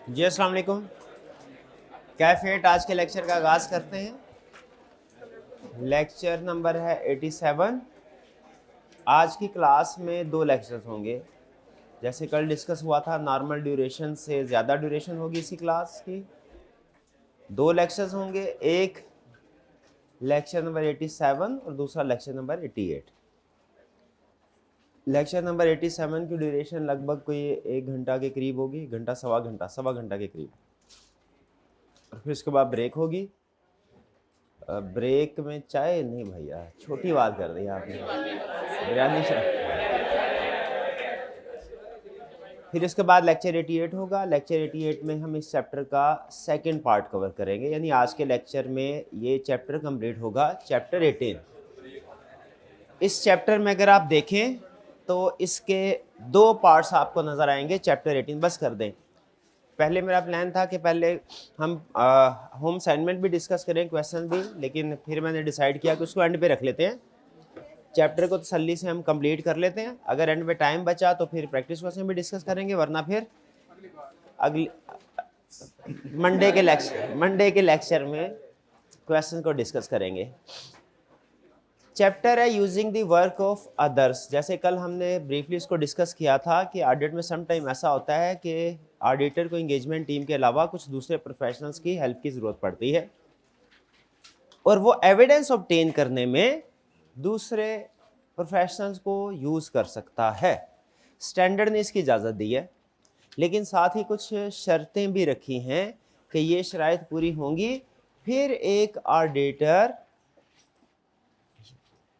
जी अस्सलाम वालेकुम। कैफेट आज के लेक्चर का आगाज़ करते हैं। लेक्चर नंबर है 87। आज की क्लास में 2 लेक्चर्स होंगे। जैसे कल डिस्कस हुआ था, नॉर्मल ड्यूरेशन से ज़्यादा ड्यूरेशन होगी इसी क्लास की। 2 लेक्चर्स होंगे, एक लेक्चर नंबर 87 और दूसरा लेक्चर नंबर 88। लेक्चर नंबर 87 की ड्यूरेशन लगभग कोई 1 घंटा के करीब होगी, घंटा सवा घंटा के करीब। और फिर उसके बाद ब्रेक होगी। ब्रेक में चाय नहीं भैया, छोटी बात कर दी आपने, बिरयानी चाय। फिर इसके बाद लेक्चर 88 होगा। लेक्चर 88 में हम इस चैप्टर का सेकंड पार्ट कवर करेंगे, यानी आज के लेक्चर में ये चैप्टर कंप्लीट होगा, चैप्टर 18। इस चैप्टर में अगर आप देखें तो इसके 2 पार्ट्स आपको नज़र आएंगे। चैप्टर 18 बस कर दें। पहले मेरा प्लान था कि पहले हम होम असाइनमेंट भी डिस्कस करें, क्वेश्चन भी, लेकिन फिर मैंने डिसाइड किया कि उसको एंड पे रख लेते हैं। चैप्टर को तसल्ली से हम कंप्लीट कर लेते हैं। अगर एंड पे टाइम बचा तो फिर प्रैक्टिस क्वेश्चन भी डिस्कस करेंगे, वरना फिर अगली मंडे के लेक्चर में क्वेश्चन को डिस्कस करेंगे। चैप्टर है using the work of others. जैसे कल हमने ब्रीफली इसको डिस्कस किया था कि ऑडिट में सम टाइम ऐसा होता है कि ऑडिटर को इंगेजमेंट टीम के अलावा कुछ दूसरे प्रोफेशनल्स की हेल्प की ज़रूरत पड़ती है, और वो एविडेंस ऑब्टेन करने में दूसरे प्रोफेशनल्स को यूज़ कर सकता है। स्टैंडर्ड ने इसकी इजाज़त दी है, लेकिन साथ ही कुछ शर्तें भी रखी हैं कि ये शराइत पूरी होंगी, फिर एक ऑडिटर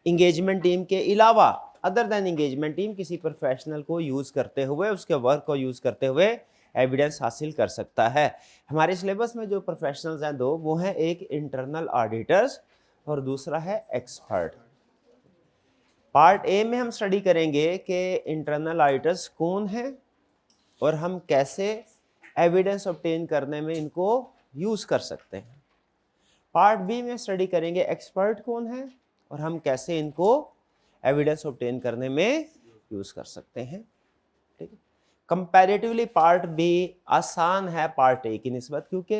इंगेजमेंट टीम के अलावा, अदर देन इंगेजमेंट टीम, किसी प्रोफेशनल को यूज़ करते हुए, उसके वर्क को यूज़ करते हुए एविडेंस हासिल कर सकता है। हमारे सिलेबस में जो प्रोफेशनल्स हैं 2, वो हैं एक इंटरनल ऑडिटर्स और दूसरा है एक्सपर्ट। पार्ट ए में हम स्टडी करेंगे कि इंटरनल ऑडिटर्स कौन हैं और हम कैसे एविडेंस ऑब्टेन करने में इनको यूज़ कर सकते हैं। पार्ट बी में स्टडी करेंगे एक्सपर्ट कौन है और हम कैसे इनको एविडेंस ऑब्टेन करने में यूज़ कर सकते हैं। ठीक है। कंपैरेटिवली पार्ट बी आसान है पार्ट ए की निस्बत, क्योंकि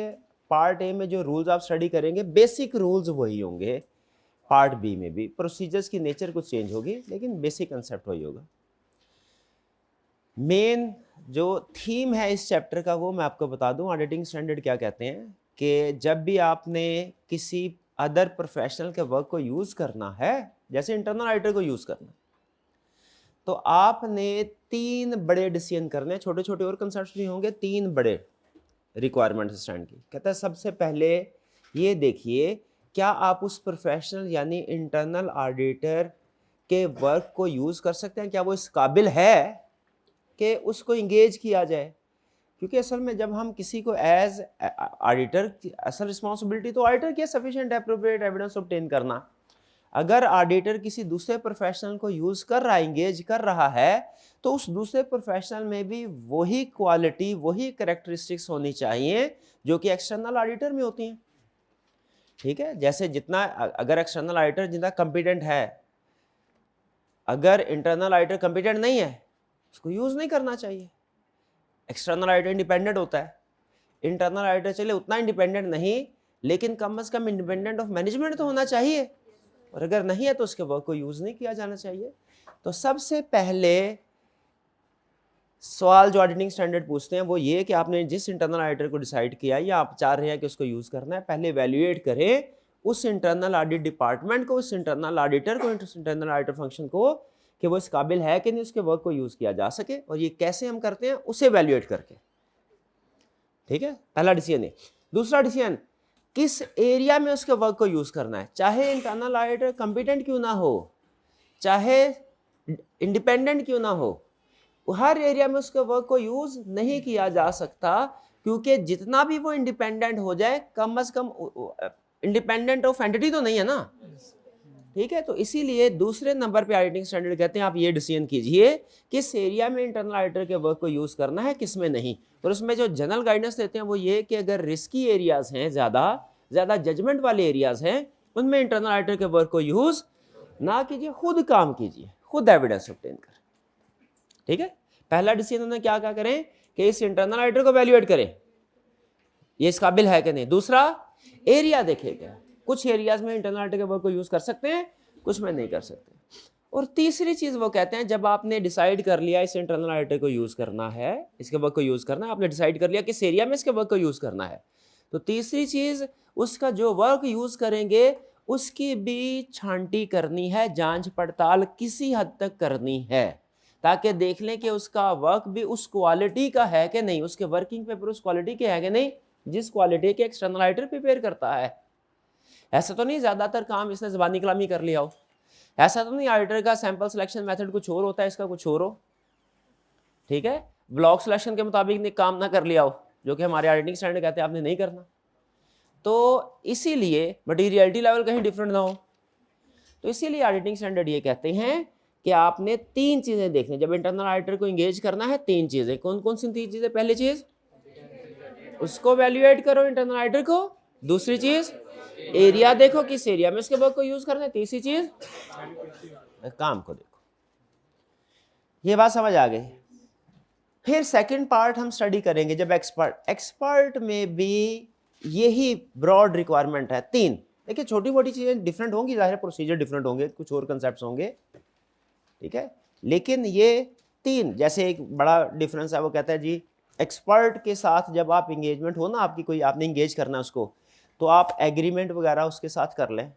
पार्ट ए में जो रूल्स आप स्टडी करेंगे बेसिक रूल्स वही होंगे। पार्ट बी में भी प्रोसीजर्स की नेचर कुछ चेंज होगी, लेकिन बेसिक कंसेप्ट वही होगा। मेन जो थीम है इस चैप्टर का वो मैं आपको बता दूं। ऑडिटिंग स्टैंडर्ड क्या कहते हैं कि जब भी आपने किसी अदर प्रोफेशनल के वर्क को यूज़ करना है, जैसे इंटरनल ऑडिटर को यूज़ करना, तो आपने 3 बड़े डिसीजन करने हैं। छोटे छोटे और कंसेप्ट्स भी होंगे, 3 बड़े रिक्वायरमेंट स्टैंड की। कहता है सबसे पहले ये देखिए, क्या आप उस प्रोफेशनल यानी इंटरनल ऑडिटर के वर्क को यूज़ कर सकते हैं, क्या वो इस काबिल है कि उसको इंगेज किया जाए। क्योंकि असल में जब हम किसी को एज ऑडिटर, असल रिस्पॉन्सिबिलिटी तो ऑडिटर की सफिशिएंट एप्रोप्रिएट एविडेंस ऑब्टेन करना। अगर ऑडिटर किसी दूसरे प्रोफेशनल को यूज़ कर रहा है, इंगेज कर रहा है, तो उस दूसरे प्रोफेशनल में भी वही क्वालिटी, वही कैरेक्टरिस्टिक्स होनी चाहिए जो कि एक्सटर्नल ऑडिटर में होती हैं। ठीक है। जैसे जितना अगर एक्सटर्नल ऑडिटर जितना कॉम्पिटेंट है, अगर इंटरनल ऑडिटर कॉम्पिटेंट नहीं है, उसको यूज़ नहीं करना चाहिए। एक्सटर्नल ऑडिटर इंडिपेंडेंट होता है, इंटरनल ऑडिटर चले उतना इंडिपेंडेंट नहीं, लेकिन कम से कम इंडिपेंडेंट ऑफ मैनेजमेंट तो होना चाहिए, और अगर नहीं है तो उसके वर्क को यूज़ नहीं किया जाना चाहिए। तो सबसे पहले सवाल जो ऑडिटिंग स्टैंडर्ड पूछते हैं वो ये कि आपने जिस इंटरनल ऑडिटर को डिसाइड किया या आप चाह रहे हैं कि उसको यूज़ करना है, पहले वैल्यूएट करें उस इंटरनल ऑडिट डिपार्टमेंट को, उस इंटरनल ऑडिटर को, इंटरनल ऑडिटर फंक्शन को, कि वो इस काबिल है कि नहीं उसके वर्क को यूज़ किया जा सके। और ये कैसे हम करते हैं, उसे वैल्यूएट करके। ठीक है, पहला डिसीजन है। दूसरा डिसीजन, किस एरिया में उसके वर्क को यूज़ करना है। चाहे इंटरनल ऑडिटर कॉम्पिटेंट क्यों ना हो, चाहे इंडिपेंडेंट क्यों ना हो, हर एरिया में उसके वर्क को यूज़ नहीं किया जा सकता, क्योंकि जितना भी वो इंडिपेंडेंट हो जाए, कम से कम इंडिपेंडेंट ऑफ एंटिटी तो नहीं है ना। ठीक है। तो इसीलिए दूसरे नंबर पे ऑडिटिंग स्टैंडर्ड कहते हैं आप ये डिसीजन कीजिए किस एरिया में इंटरनल ऑडिटर के वर्क को यूज़ करना है, किस में नहीं। और उसमें जो जनरल गाइडेंस देते हैं वो ये कि अगर रिस्की एरियाज हैं, ज़्यादा जजमेंट वाले एरियाज हैं, उनमें इंटरनल ऑडिटर के वर्क को यूज़ ना कीजिए, खुद काम कीजिए, खुद एविडेंस ऑब्टेन करें। ठीक है। पहला डिसीजन उन्होंने क्या करें कि इस इंटरनल ऑडिटर को वैल्यूएट करें ये इस काबिल है कि नहीं। दूसरा एरिया देखेगा, कुछ एरियाज में इंटरनल ऑडिटर के वर्क को यूज कर सकते हैं, कुछ में नहीं कर सकते। और तीसरी चीज वो कहते हैं, जब आपने डिसाइड कर लिया इस इंटरनल ऑडिटर को यूज करना है, इसके वर्क को यूज करना है, आपने डिसाइड कर लिया किस एरिया में इसके वर्क को यूज करना है, तो तीसरी चीज उसका जो वर्क यूज करेंगे उसकी भी छांटी करनी है, जांच पड़ताल किसी हद तक करनी है, ताकि देख लें कि उसका वर्क भी उस क्वालिटी का है कि नहीं, उसके वर्किंग पेपर उस क्वालिटी के है कि नहीं जिस क्वालिटी के एक्सटर्नल ऑडिटर प्रिपेयर करता है। ऐसा तो नहीं ज्यादातर काम इसने ज़बानी कलामी कर लिया हो, ऐसा तो नहीं ऑडिटर का सैंपल सिलेक्शन मेथड कुछ और होता है, इसका कुछ और हो, ठीक है, ब्लॉक सिलेक्शन के मुताबिक ने काम ना कर लिया हो, जो कि हमारे ऑडिटिंग स्टैंडर्ड कहते हैं आपने नहीं करना, तो इसीलिए मटीरियलिटी लेवल कहीं डिफरेंट ना हो। तो इसीलिए ऑडिटिंग स्टैंडर्ड ये कहते हैं कि आपने तीन चीजें देखनी जब इंटरनल ऑडिटर को एंगेज करना है। तीन चीजें, कौन कौन सी तीन चीजें? पहली चीज उसको वैल्यूएट करो इंटरनल ऑडिटर को, दूसरी चीज एरिया देखो किस एरिया में उसके वर्क को यूज करना है, तीसरी चीज काम को देखो। ये बात समझ आ गई। फिर सेकंड पार्ट हम स्टडी करेंगे जब एक्सपर्ट में भी यही ब्रॉड रिक्वायरमेंट है। तीन देखिए, छोटी मोटी चीजें डिफरेंट होंगी, जाहिर प्रोसीजर डिफरेंट होंगे, कुछ और कंसेप्ट्स होंगे, ठीक है, लेकिन ये तीन, जैसे एक बड़ा डिफरेंस है वो कहता है जी एक्सपर्ट के साथ जब आप इंगेजमेंट हो ना, आपकी कोई आपने इंगेज करना है उसको, तो आप एग्रीमेंट वगैरह उसके साथ कर लें,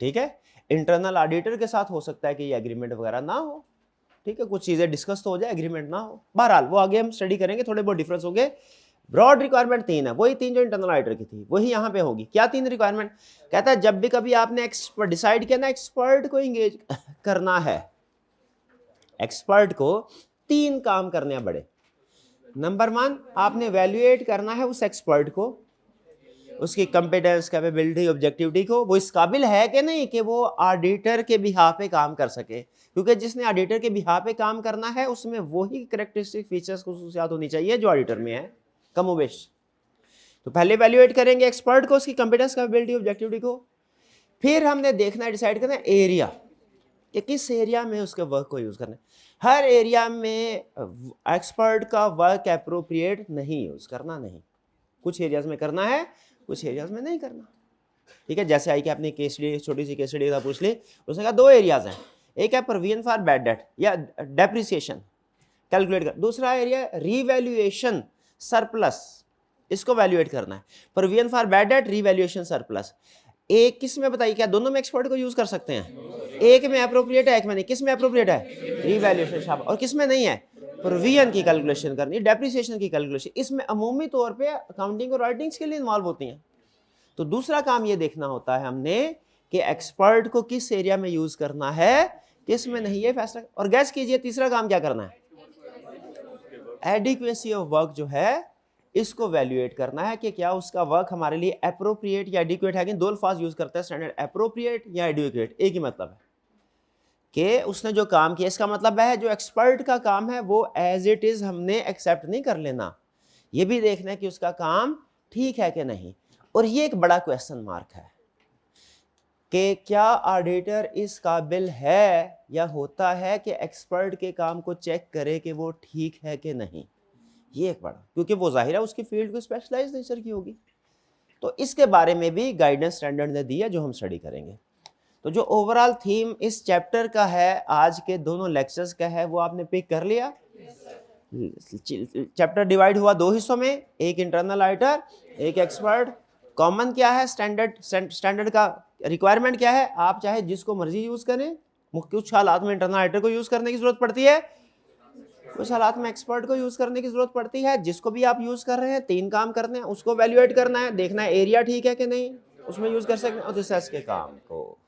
ठीक है। इंटरनल ऑडिटर के साथ हो सकता है कि ये एग्रीमेंट वगैरह ना हो, ठीक है, कुछ चीजें डिस्कस तो हो जाए, एग्रीमेंट ना हो, बहरहाल वो आगे हम स्टडी करेंगे, थोड़े बहुत डिफरेंस होंगे। ब्रॉड रिक्वायरमेंट तीन है, वही तीन जो इंटरनल ऑडिटर की थी वही यहाँ पे होगी। क्या तीन रिक्वायरमेंट? कहता है जब भी कभी आपने एक्सपर्ट डिसाइड किया ना एक्सपर्ट को इंगेज करना है, एक्सपर्ट को तीन काम करने हैं बड़े। नंबर 1, आपने वैल्यूएट करना है उस एक्सपर्ट को, उसकी कंपिटेंस, कैपेबिलिटी, ऑब्जेक्टिविटी को, वो इस काबिल है कि नहीं कि वो ऑडिटर के बिहाफ पे काम कर सके, क्योंकि जिसने ऑडिटर के बिहाफ पे काम करना है उसमें वही कैरेक्टरिस्टिक फीचर्स खुसूसियात होनी चाहिए जो ऑडिटर में है कमोबेश। तो पहले वैल्यूएट करेंगे एक्सपर्ट को, उसकी कंपिटेंस, कैपेबिलिटी, ऑब्जेक्टिविटी को। फिर हमने देखना है, डिसाइड करना है एरिया, कि किस एरिया में उसके वर्क को यूज करना है। हर एरिया में एक्सपर्ट का वर्क एप्रोप्रिएट नहीं यूज करना, नहीं, कुछ एरियाज में करना है, कुछ एरियाज में नहीं करना, ठीक है। जैसे आई कि आपने केस स्टडी, छोटी सी केस स्टडी पूछ ली, उसने कहा 2 एरियाज हैं, एक है प्रोविजन फॉर बैड डेट या डेप्रिसिएशन कैलकुलेट कर, दूसरा एरिया रीवैल्यूएशन सरप्लस, इसको वैल्यूएट करना है। Provision for bad debt, revaluation surplus, एक किस में बताइए, क्या दोनों में एक्सपर्ट को यूज कर सकते हैं? एक में अप्रोप्रिएट है, एक में नहीं। किस में अप्रोप्रिएट है? रीवैल्यूएशन शाबाश। और किस में नहीं है? प्रोविजन की कैलकुलेशन करनी, डेप्रिसिएशन की कैलकुलेशन, इसमें अमूमी तौर पे अकाउंटिंग और ऑडिटिंग के लिए इन्वॉल्व होती हैं। तो दूसरा काम ये देखना होता है हमने कि एक्सपर्ट को किस एरिया में यूज करना है, किस में नहीं, है फैसला। और गैस कीजिए तीसरा काम क्या करना है? एडिक्वेसी ऑफ वर्क जो है इसको वैल्यूएट करना है कि क्या उसका वर्क हमारे लिए अप्रोप्रिएट या एडिक्वेट है कि। दो अल्फाज यूज करते हैं स्टैंडर्ड, अप्रोप्रिएट या एडिक्वेट, एक ही मतलब है कि उसने जो काम किया, इसका मतलब है जो एक्सपर्ट का काम है वो एज इट इज हमने एक्सेप्ट नहीं कर लेना, ये भी देखना है कि उसका काम ठीक है कि नहीं। और ये एक बड़ा क्वेश्चन मार्क है कि क्या ऑडिटर इस काबिल है या होता है कि एक्सपर्ट के काम को चेक करे कि वो ठीक है कि नहीं, ये एक बड़ा, क्योंकि वो जाहिर है उसकी फील्ड को स्पेशलाइज्ड नेचर की होगी। तो इसके बारे में भी गाइडेंस स्टैंडर्ड ने दिया जो हम स्टडी करेंगे। तो जो ओवरऑल थीम इस चैप्टर का है, आज के दोनों लेक्चर्स का है, वो आपने पिक कर लिया। चैप्टर डिवाइड हुआ 2 हिस्सों में, एक इंटरनल ऑडिटर, एक एक्सपर्ट। कॉमन क्या है? स्टैंडर्ड का रिक्वायरमेंट क्या है? आप चाहे जिसको मर्जी यूज करें, कुछ हालात में इंटरनल ऑडिटर को यूज करने की जरूरत पड़ती है, कुछ हालात में एक्सपर्ट को यूज करने की जरूरत पड़ती है। जिसको भी आप यूज कर रहे हैं, 3 काम करने हैं, उसको वैल्यूएट करना है, देखना है एरिया ठीक है कि नहीं, उसमें यूज कर सकते हैं, और रिसर्च के काम को।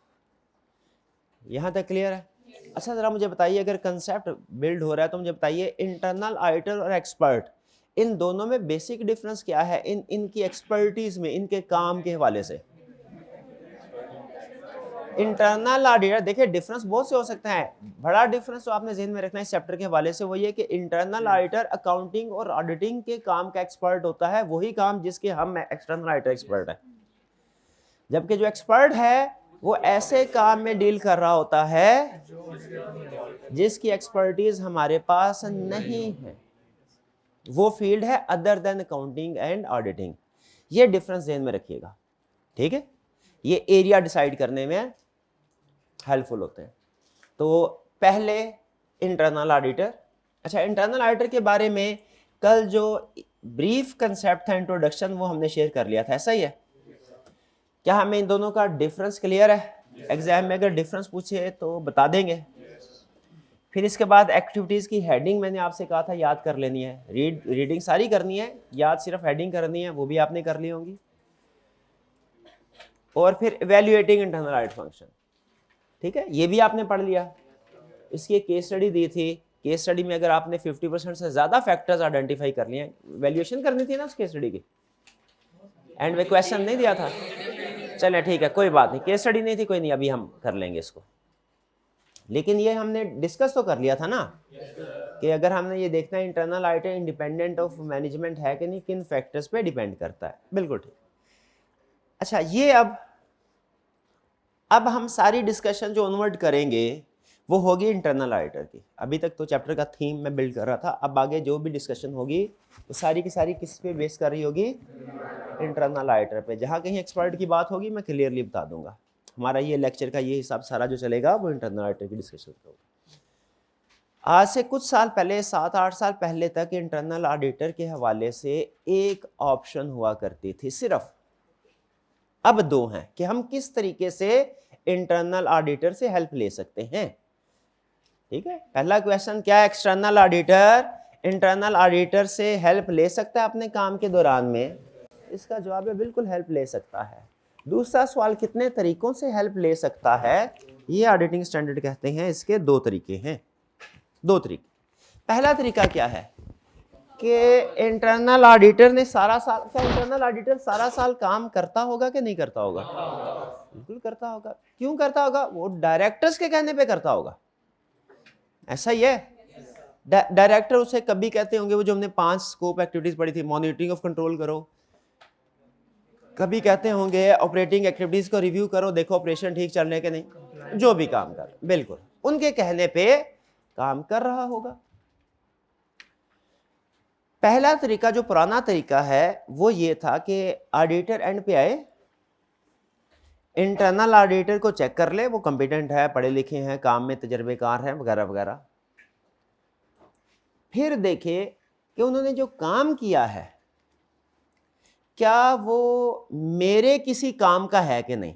यहां तक क्लियर है? अच्छा, जरा मुझे बताइए, अगर कंसेप्ट बिल्ड हो रहा है तो मुझे बताइए इंटरनल ऑडिटर और एक्सपर्ट, इन दोनों में बेसिक डिफरेंस क्या है, इनकी एक्सपर्टीज में, इनके काम के हवाले से। इंटरनल ऑडिटर, देखिए डिफरेंस बहुत से हो सकता है, बड़ा डिफरेंस तो आपने ज़हन में रखना है इस चैप्टर के हवाले से, वो ये कि इंटरनल ऑडिटर अकाउंटिंग और ऑडिटिंग के काम का एक्सपर्ट होता है, वही काम जिसके हम एक्सटर्नल ऑडिटर एक्सपर्ट है। जबकि जो एक्सपर्ट है वो ऐसे काम में डील कर रहा होता है जिसकी एक्सपर्टीज हमारे पास नहीं है, वो फील्ड है other than accounting and auditing. ये डिफरेंस ध्यान में रखिएगा, ठीक है। ये एरिया डिसाइड करने में हेल्पफुल होते हैं। तो पहले इंटरनल ऑडिटर। अच्छा, इंटरनल ऑडिटर के बारे में कल जो ब्रीफ कंसेप्ट था इंट्रोडक्शन, वो हमने शेयर कर लिया था, ऐसा ही है? क्या हमें इन दोनों का डिफरेंस क्लियर है? एग्जाम में अगर डिफरेंस पूछे तो बता देंगे। फिर इसके बाद एक्टिविटीज़ की हेडिंग मैंने आपसे कहा था याद कर लेनी है। रीडिंग सारी करनी है, याद सिर्फ हेडिंग करनी है, वो भी आपने कर ली होंगी। और फिर इवैल्यूएटिंग इंटरनल ऑडिट फंक्शन, ठीक है, ये भी आपने पढ़ लिया। इसकी एक केस स्टडी दी थी। केस स्टडी में अगर आपने 50% से ज़्यादा फैक्टर्स आइडेंटिफाई कर लिए, वैल्यूएशन करनी थी ना उस केस स्टडी की, एंड में क्वेश्चन नहीं दिया था। चले ठीक है, कोई बात नहीं, केस स्टडी नहीं थी, कोई नहीं, अभी हम कर लेंगे इसको। लेकिन ये हमने डिस्कस तो कर लिया था ना कि अगर हमने ये देखना है internal audit independent of management है कि नहीं, किन फैक्टर्स पे डिपेंड करता है। बिल्कुल ठीक। अच्छा, ये अब हम सारी डिस्कशन जो ऑनवर्ड करेंगे वो होगी इंटरनल ऑडिटर की। अभी तक तो चैप्टर का थीम मैं बिल्ड कर रहा था, अब आगे जो भी डिस्कशन होगी वो सारी की सारी किस पे बेस कर रही होगी? इंटरनल ऑडिटर पे। जहाँ कहीं एक्सपर्ट की बात होगी मैं क्लियरली बता दूंगा। हमारा ये लेक्चर का ये हिसाब सारा जो चलेगा वो इंटरनल ऑडिटर की डिस्कशन होगा। आज से कुछ साल पहले, 7-8 साल पहले तक इंटरनल ऑडिटर के हवाले से एक ऑप्शन हुआ करती थी सिर्फ। अब दो हैं कि हम किस तरीके से इंटरनल ऑडिटर से हेल्प ले सकते हैं, ठीक है। पहला क्वेश्चन क्या है? एक्सटर्नल ऑडिटर इंटरनल ऑडिटर से हेल्प ले सकता है अपने काम के दौरान में? इसका जवाब है बिल्कुल हेल्प ले सकता है। दूसरा सवाल, कितने तरीकों से हेल्प ले सकता है? ये ऑडिटिंग स्टैंडर्ड कहते हैं इसके दो तरीके हैं, दो तरीके। पहला तरीका क्या है कि इंटरनल ऑडिटर ने सारा साल, क्या इंटरनल ऑडिटर सारा साल काम करता होगा कि नहीं करता होगा? बिल्कुल करता होगा। क्यों करता होगा? वो डायरेक्टर्स के कहने पे करता होगा, ऐसा ही है। डायरेक्टर उसे कभी कहते होंगे, वो जो हमने 5 स्कोप एक्टिविटीज पढ़ी थी, मॉनिटरिंग ऑफ कंट्रोल करो, कभी कहते होंगे ऑपरेटिंग एक्टिविटीज को रिव्यू करो, देखो ऑपरेशन ठीक चल रहे कि नहीं, जो भी काम कर, बिल्कुल उनके कहने पे काम कर रहा होगा। पहला तरीका जो पुराना तरीका है वो ये था कि ऑडिटर एंड पे आए, इंटरनल ऑडिटर को चेक कर ले, वो कॉम्पिटेंट है, पढ़े लिखे हैं, काम में तजर्बेकार हैं, वगैरह वगैरह। फिर देखे कि उन्होंने जो काम किया है क्या वो मेरे किसी काम का है कि नहीं।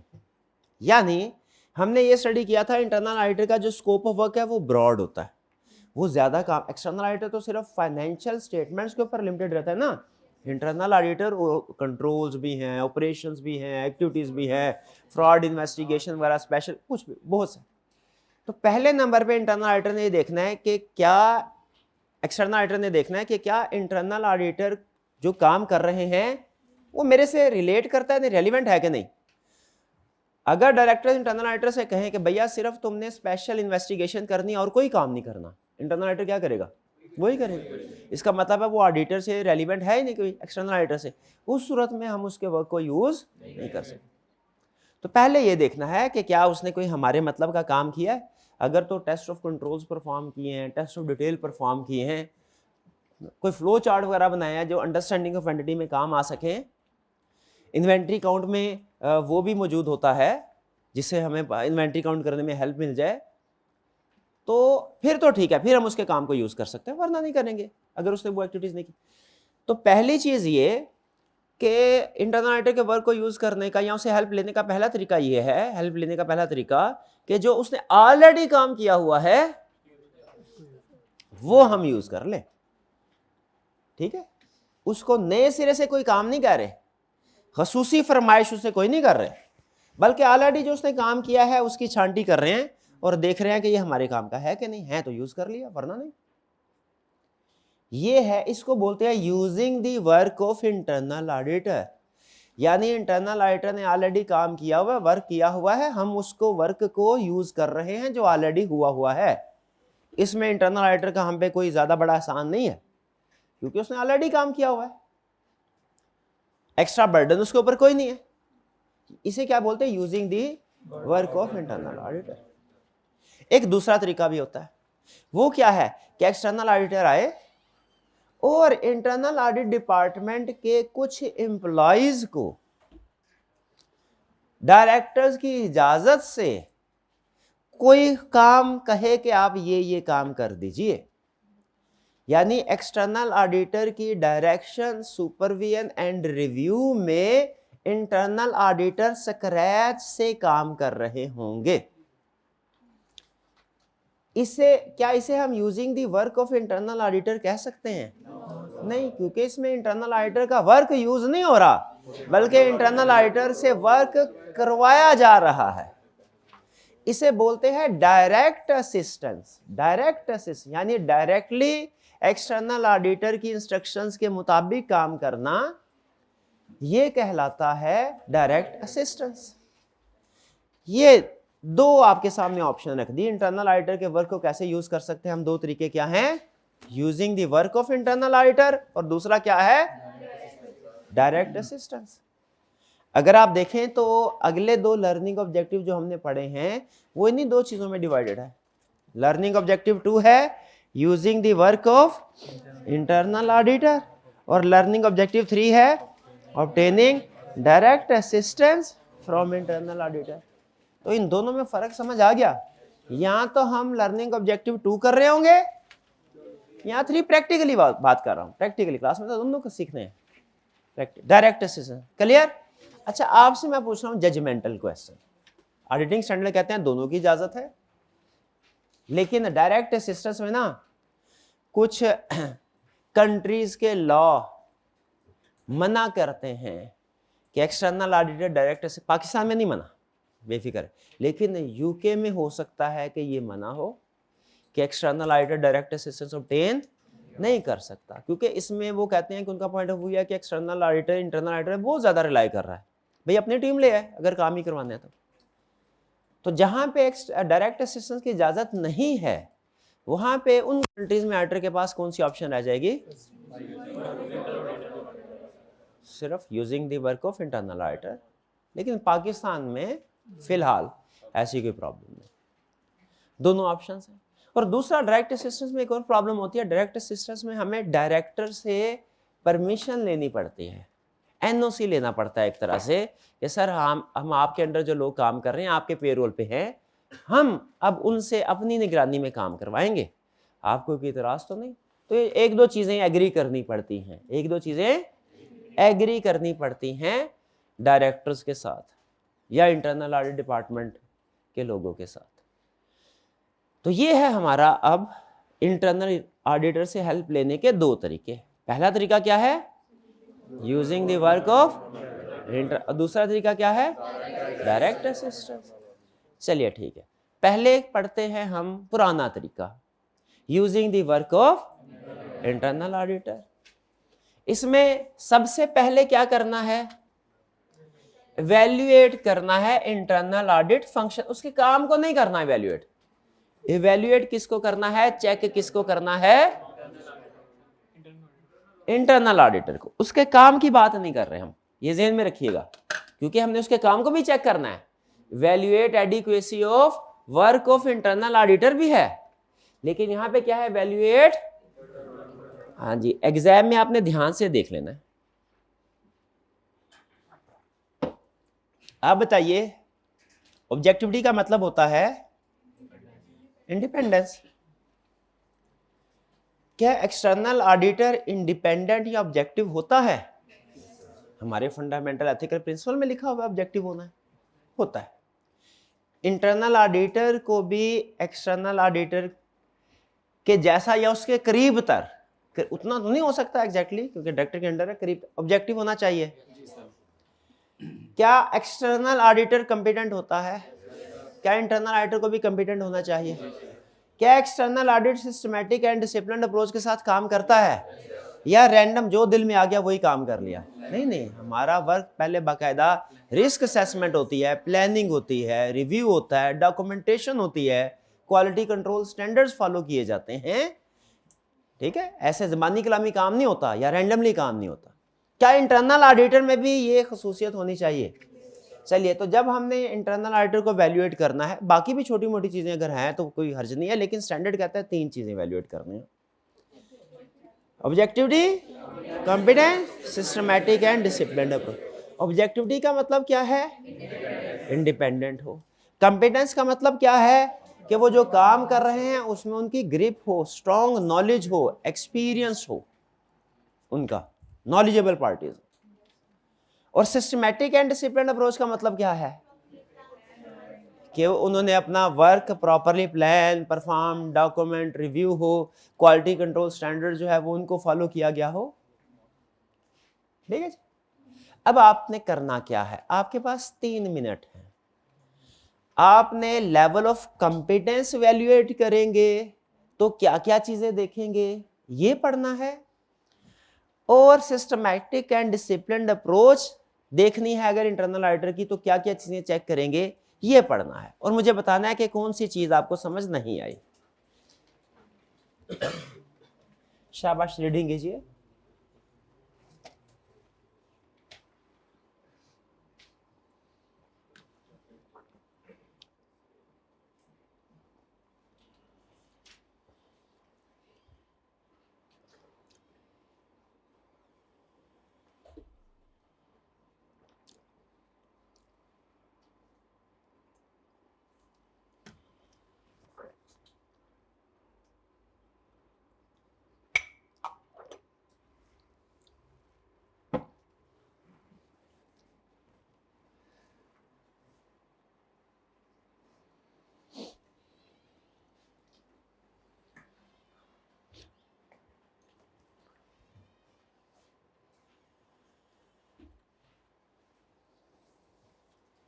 यानी हमने ये स्टडी किया था इंटरनल ऑडिटर का जो स्कोप ऑफ वर्क है वो ब्रॉड होता है, वो ज्यादा काम। एक्सटर्नल ऑडिटर तो सिर्फ फाइनेंशियल स्टेटमेंट्स के ऊपर लिमिटेड रहता है ना। इंटरनल ऑडिटर कंट्रोल्स भी हैं, ऑपरेशंस भी हैं, एक्टिविटीज भी हैं, फ्रॉड इन्वेस्टिगेशन वगैरह, स्पेशल कुछ भी, बहुत से। तो पहले नंबर पे इंटरनल ऑडिटर ने ये देखना है कि क्या, एक्सटर्नल ऑडिटर ने देखना है कि क्या इंटरनल ऑडिटर जो काम कर रहे हैं वो मेरे से रिलेट करता है, रेलिवेंट है कि नहीं। अगर डायरेक्टर इंटरनल ऑडिटर से कहें कि भैया सिर्फ तुमने स्पेशल इन्वेस्टिगेशन करनी और कोई काम नहीं करना, इंटरनल ऑडिटर क्या करेगा? वही करेगा। इसका मतलब है वो ऑडिटर से रेलिवेंट है ही नहीं कोई, एक्सटर्नल ऑडिटर से। उस सूरत में हम उसके वर्क को यूज नहीं कर सकते। तो पहले ये देखना है कि क्या उसने कोई हमारे मतलब का काम किया है। अगर तो टेस्ट ऑफ कंट्रोल्स परफॉर्म किए हैं, टेस्ट ऑफ डिटेल परफॉर्म किए हैं, कोई फ्लो चार्ट वगैरह बनाया है जो अंडरस्टैंडिंग ऑफ एंटिटी में काम आ सके, इन्वेंट्री काउंट में वो भी मौजूद होता है जिससे हमें इन्वेंट्री काउंट करने में हेल्प मिल जाए, तो फिर तो ठीक है, फिर हम उसके काम को यूज कर सकते हैं, वरना नहीं करेंगे अगर उसने वो एक्टिविटीज नहीं की। तो पहली चीज ये कि इंटरनल ऑडिटर के वर्क को यूज करने का या उसे हेल्प लेने का पहला तरीका ये है, हेल्प लेने का पहला तरीका कि जो उसने ऑलरेडी काम किया हुआ है वो हम यूज कर लें, ठीक है। उसको नए सिरे से कोई काम नहीं कर रहे, खसूसी फरमाइश उससे कोई नहीं कर रहे, बल्कि ऑलरेडी जो उसने काम किया है उसकी छांटी कर रहे हैं और देख रहे हैं कि ये हमारे काम का है कि नहीं है, तो यूज कर लिया, वरना नहीं। ये है, इसको बोलते हैं using the work of internal auditor. यानी इंटरनल ऑडिटर ने ऑलरेडी काम किया हुआ, वर्क किया हुआ है, हम उसको वर्क को यूज कर रहे हैं जो ऑलरेडी हुआ है। इसमें इंटरनल ऑडिटर का हम पे कोई ज्यादा बड़ा एहसान नहीं है, क्योंकि उसने ऑलरेडी काम किया हुआ है, एक्स्ट्रा बर्डन उसके ऊपर कोई नहीं है। इसे क्या बोलते हैं? Using the work of internal auditor. एक दूसरा तरीका भी होता है, वो क्या है कि एक्सटर्नल ऑडिटर आए और इंटरनल ऑडिट डिपार्टमेंट के कुछ एम्प्लॉइज को डायरेक्टर्स की इजाजत से कोई काम कहे कि आप ये काम कर दीजिए, यानी एक्सटर्नल ऑडिटर की डायरेक्शन, सुपरविजन एंड रिव्यू में इंटरनल ऑडिटर स्क्रैच से काम कर रहे होंगे। इसे हम using the work of internal auditor कह सकते हैं? नहीं, क्योंकि इसमें इंटरनल ऑडिटर का वर्क यूज नहीं हो रहा, बल्कि इंटरनल ऑडिटर से वर्क करवाया जा रहा है। इसे बोलते हैं डायरेक्ट असिस्टेंस। डायरेक्ट असिस्टेंस यानी डायरेक्टली एक्सटर्नल ऑडिटर की इंस्ट्रक्शंस के मुताबिक काम करना, यह कहलाता है डायरेक्ट असिस्टेंस। ये दो आपके सामने ऑप्शन रख दी इंटरनल ऑडिटर के वर्क को कैसे यूज कर सकते हैं हम। दो तरीके क्या हैं? Using the work of internal auditor, और दूसरा क्या है? Direct assistance. अगर आप देखें तो अगले दो लर्निंग ऑब्जेक्टिव जो हमने पढ़े हैं वो इन्हीं दो चीजों में डिवाइडेड है। लर्निंग ऑब्जेक्टिव 2 है using the work of internal auditor, और लर्निंग ऑब्जेक्टिव 3 है obtaining direct assistance from internal auditor. तो इन दोनों में फर्क समझ आ गया? यहां तो हम लर्निंग ऑब्जेक्टिव 2 कर रहे होंगे, यहां 3 प्रैक्टिकली बात कर रहा हूं। प्रैक्टिकली क्लास में तो दोनों को सीखने हैं। Direct assistance clear? अच्छा, आपसे मैं पूछ रहा हूं जजमेंटल क्वेश्चन। ऑडिटिंग स्टैंडर्ड कहते हैं दोनों की इजाजत है, लेकिन डायरेक्ट असिस्टेंस में ना कुछ कंट्रीज के लॉ मना करते हैं कि external auditor direct assistance. Pakistan में नहीं मना, बेफिक्र, लेकिन यूके में हो सकता है कि ये मना हो कि external auditor direct assistance obtain नहीं कर सकता, क्योंकि इसमें वो कहते हैं कि उनका पॉइंट ऑफ व्यू है कि एक्सटर्नल ऑडिटर इंटरनल ऑडिटर बहुत ज्यादा रिलाई कर रहा है, भाई अपनी टीम ले आए अगर काम ही करवाना है तो जहां पे डायरेक्ट असिस्टेंस की इजाजत नहीं है वहां पे उन कंट्रीज में ऑडिटर के पास कौन सी ऑप्शन रह जाएगी? सिर्फ using the work of internal auditor. लेकिन पाकिस्तान में फिलहाल ऐसी कोई प्रॉब्लम नहीं, दोनों ऑप्शंस हैं। और दूसरा डायरेक्ट असिस्टेंस में एक और प्रॉब्लम होती है। डायरेक्ट असिस्टेंस में हमें डायरेक्टर से परमिशन लेनी पड़ती है, एनओसी लेना पड़ता है एक तरह से कि सर हम आपके अंडर जो लोग काम कर रहे हैं आपके पेरोल पे हैं, हम अब उनसे अपनी निगरानी में काम करवाएंगे, आपको कोई इतराज तो नहीं। तो ये एक दो चीजें एग्री करनी पड़ती हैं, एक दो चीजें एग्री करनी पड़ती हैं डायरेक्टर्स के साथ या इंटरनल ऑडिट डिपार्टमेंट के लोगों के साथ। तो ये है हमारा अब इंटरनल ऑडिटर से हेल्प लेने के दो तरीके। पहला तरीका क्या है? यूजिंग द वर्क ऑफ दूसरा तरीका क्या है? Direct assistance. चलिए ठीक है, पहले पढ़ते हैं हम पुराना तरीका, using the work of internal auditor. इसमें सबसे पहले क्या करना है? इवैल्यूएट करना है इंटरनल ऑडिट फंक्शन। उसके काम को नहीं करना इवैल्यूएट। इवैल्यूएट किसको करना है? चेक किसको करना है? इंटरनल ऑडिटर को। उसके काम की बात नहीं कर रहे हम, ये ज़हन में रखिएगा, क्योंकि हमने उसके काम को भी चेक करना है। Evaluate adequacy of work of internal auditor भी है, लेकिन यहां पे क्या है? इवैल्यूएट। हाँ जी, एग्जाम में आपने ध्यान से देख लेना है। आप बताइए, ऑब्जेक्टिविटी का मतलब होता है इंडिपेंडेंस। क्या एक्सटर्नल ऑडिटर इंडिपेंडेंट या ऑब्जेक्टिव होता है? हमारे फंडामेंटल एथिकल प्रिंसिपल में लिखा हुआ ऑब्जेक्टिव होना है, होता है। इंटरनल ऑडिटर को भी एक्सटर्नल ऑडिटर के जैसा या उसके करीब तर, उतना तो नहीं हो सकता एग्जैक्टली, क्योंकि डायरेक्टर के अंडर है, करीब ऑब्जेक्टिव होना चाहिए। क्या एक्सटर्नल ऑडिटर कंपिटेंट होता है? क्या इंटरनल ऑडिटर को भी कंपिटेंट होना चाहिए? क्या external audit systematic and disciplined approach के साथ काम करता है, या रैंडम जो दिल में आ गया वही काम कर लिया? नहीं, हमारा वर्क पहले बाकायदा रिस्क असेसमेंट होती है, प्लानिंग होती है, रिव्यू होता है, डॉक्यूमेंटेशन होती है, क्वालिटी कंट्रोल स्टैंडर्ड्स फॉलो किए जाते हैं। ठीक है, ऐसे ज़बानी कलामी काम नहीं होता या रैंडमली काम नहीं होता। क्या इंटरनल ऑडिटर में भी ये खसूसियत होनी चाहिए? चलिए, तो जब हमने इंटरनल ऑडिटर को वैल्यूएट करना है, बाकी भी छोटी मोटी चीजें अगर हैं तो कोई हर्ज नहीं है, लेकिन स्टैंडर्ड कहता है 3 चीजें वैल्यूएट करनी है। Objectivity, competence, systematic and disciplined approach. Objectivity का मतलब क्या है? इंडिपेंडेंट हो। कॉम्पिटेंस का मतलब क्या है? कि वो जो काम कर रहे हैं उसमें उनकी ग्रिप हो, स्ट्रॉन्ग नॉलेज हो, एक्सपीरियंस हो, उनका नॉलेजेबल पार्टीज। और सिस्टमैटिक एंड डिसिप्लिन्ड अप्रोच का मतलब क्या है? कि उन्होंने अपना work properly plan, perform, document, review हो, क्वालिटी कंट्रोल स्टैंडर्ड जो है वो उनको फॉलो किया गया हो। ठीक है। अब आपने करना क्या है? आपके पास 3 मिनट है। आपने लेवल ऑफ कंपिटेंस वैल्यूएट करेंगे तो क्या क्या चीजें देखेंगे ये पढ़ना है, और सिस्टमैटिक एंड डिसिप्लिन्ड अप्रोच देखनी है अगर इंटरनल ऑडिटर की, तो क्या क्या चीजें चेक करेंगे ये पढ़ना है, और मुझे बताना है कि कौन सी चीज आपको समझ नहीं आई। शाबाश, रीडिंग कीजिए।